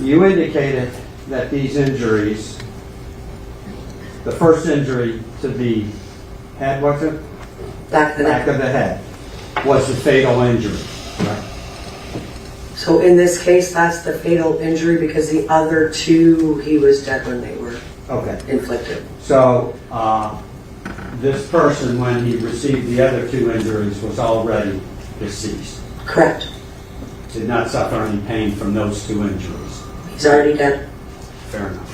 you indicated that these injuries, the first injury to the head, what's it? Back to Back that. of the head, was the fatal injury. Right. So in this case, that's the fatal injury because the other two, he was dead when they were Okay. inflicted. So, this person, when he received the other 2 injuries, was already deceased. Correct. Did not suffer any pain from those 2 injuries. He's already dead. Fair enough.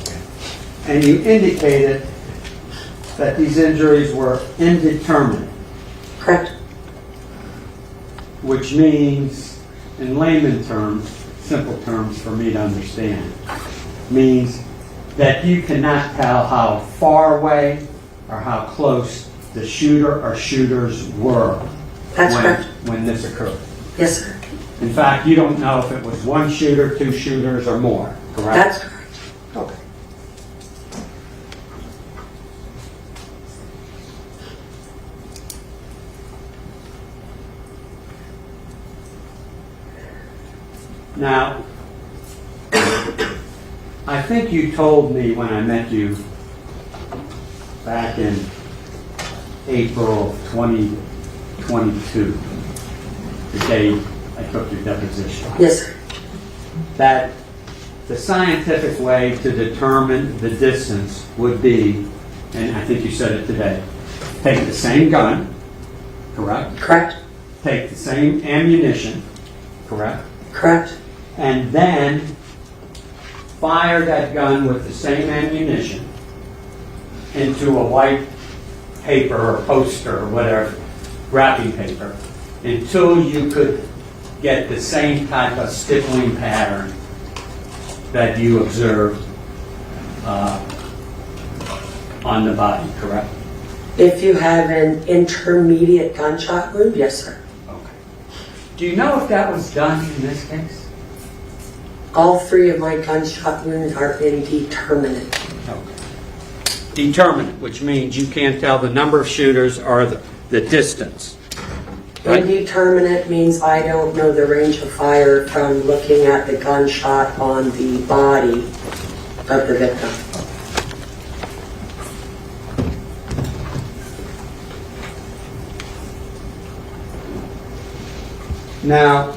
Okay. And you indicated that these injuries were indeterminate, Correct. which means, in layman terms, simple terms for me to understand, means that you cannot tell how far away or how close the shooter or shooters were That's correct. when this occurred. Yes, sir. In fact, you don't know if it was 1 shooter, 2 shooters, or more, correct? That's correct. Okay. Now, I think you told me when I met you back in April of 2022, the day I took your deposition, Yes, sir. that the scientific way to determine the distance would be, and I think you said it today, take the same gun, correct? Correct. Take the same ammunition, correct? Correct. And then fire that gun with the same ammunition into a white paper or poster or whatever, wrapping paper, until you could get the same type of stippling pattern that you observed on the body, correct? If you have an intermediate gunshot wound, yes, sir. Okay. Do you know if that was done in this case? All 3 of my gunshot wounds are indeterminate. Okay. Determinate, which means you can't tell the number of shooters or the distance. Right. Indeterminate means I don't know the range of fire from looking at the gunshot on the body of the victim. Now,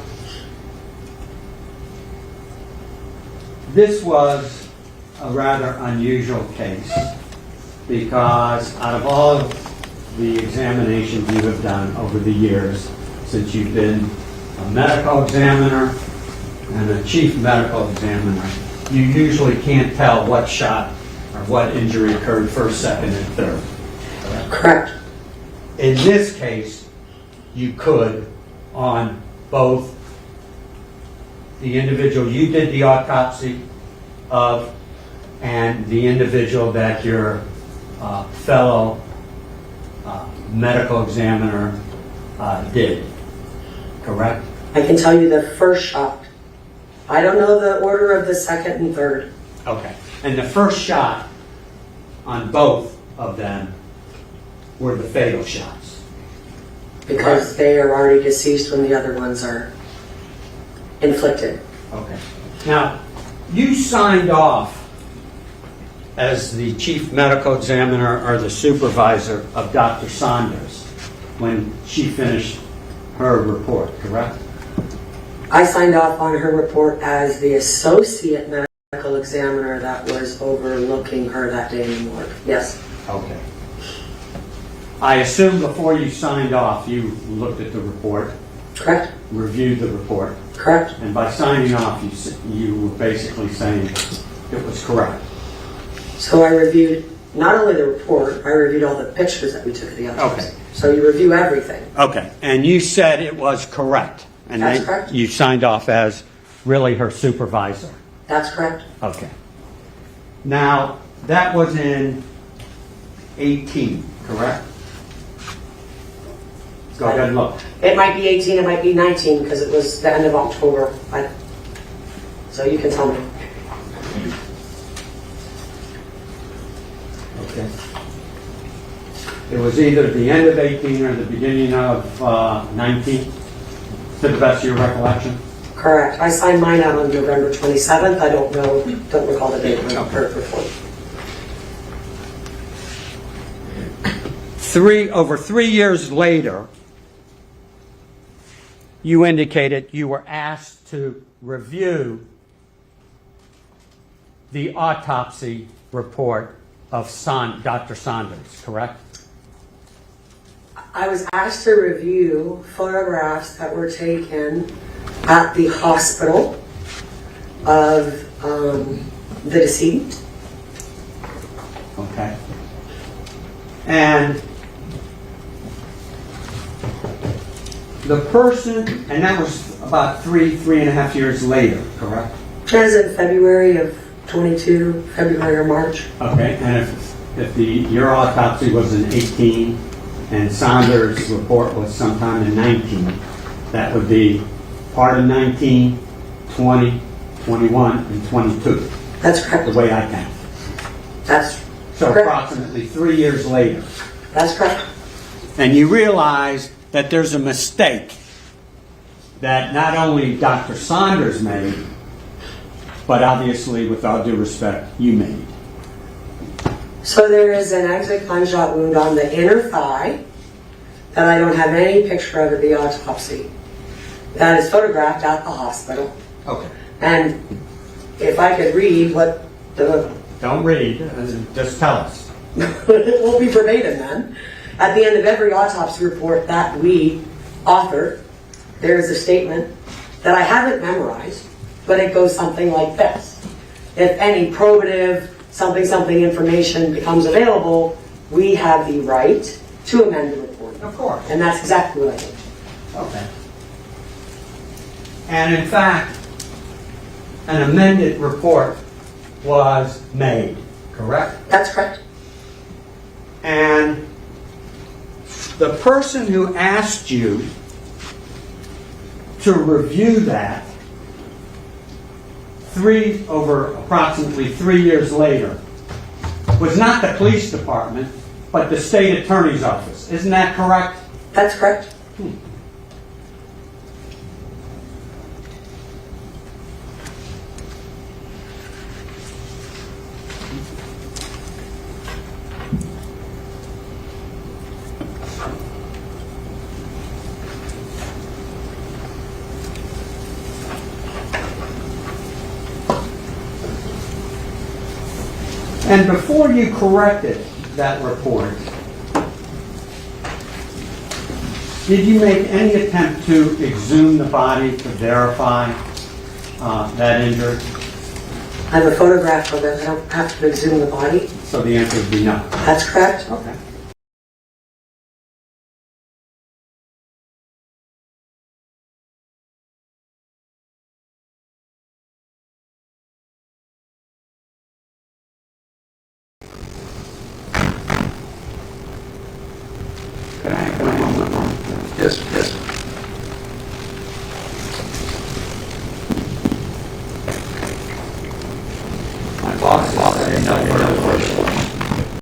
this was a rather unusual case because out of all of the examinations you have done over the years, since you've been a medical examiner and a chief medical examiner, you usually can't tell what shot or what injury occurred first, second, and third. Correct. In this case, you could on both the individual you did the autopsy of and the individual that your fellow medical examiner did, correct? I can tell you the first shot. I don't know the order of the second and third. Okay. And the first shot on both of them were the fatal shots. Because they are already deceased when the other ones are inflicted. Okay. Now, you signed off as the chief medical examiner or the supervisor of Dr. Saunders when she finished her report, correct? I signed off on her report as the associate medical examiner that was overlooking her that day in the morgue. Yes. Okay. I assume before you signed off, you looked at the report, Correct? reviewed the report, Correct. and by signing off, you were basically saying it was correct. So I reviewed not only the report, I reviewed all the pictures that we took of the autopsy. Okay. So you review everything. Okay. And you said it was correct. And That's correct. You signed off as really her supervisor. That's correct. Okay. Now, that was in 18, correct? Go ahead and look. It might be 18, it might be 19, because it was the end of October. So you can tell me. Okay. It was either the end of 18 or the beginning of 19, to the best of your recollection? Correct. I signed mine out on November 27th. I don't recall the date of the report. Over 3 years later, you indicated you were asked to review the autopsy report of Dr. Saunders, correct? I was asked to review photographs that were taken at the hospital of the decedent. Okay. And the person, and that was about 3.5 years later, correct? That was in February of 22, February or March. Okay, and if your autopsy was in 18 and Saunders' report was sometime in 19, that would be part of 19, 20, 21, and 22. That's correct. The way I count. That's So correct. approximately 3 years later. That's correct. And you realize that there's a mistake that not only Dr. Saunders made, but obviously, with all due respect, you made. So there is an exit gunshot wound on the inner thigh that I don't have any picture of at the autopsy. That is photographed at the hospital. Okay. And if I could read what the... Don't read, just tell us. It won't be verbatim then. At the end of every autopsy report that we author, there is a statement that I haven't memorized, but it goes something like this. If any probative something information becomes available, we have the right to amend the report. Of course. And that's exactly what I did. Okay. And in fact, an amended report was made, correct? That's correct. And the person who asked you to review that over approximately 3 years later was not the police department, but the state attorney's office. Isn't that correct? That's correct. And before you corrected that report, did you make any attempt to exhume the body to verify that injury? I have a photograph of it. I don't have to exhume the body. So the answer would be no. That's correct. Okay. Yes, yes. My boss, I didn't know where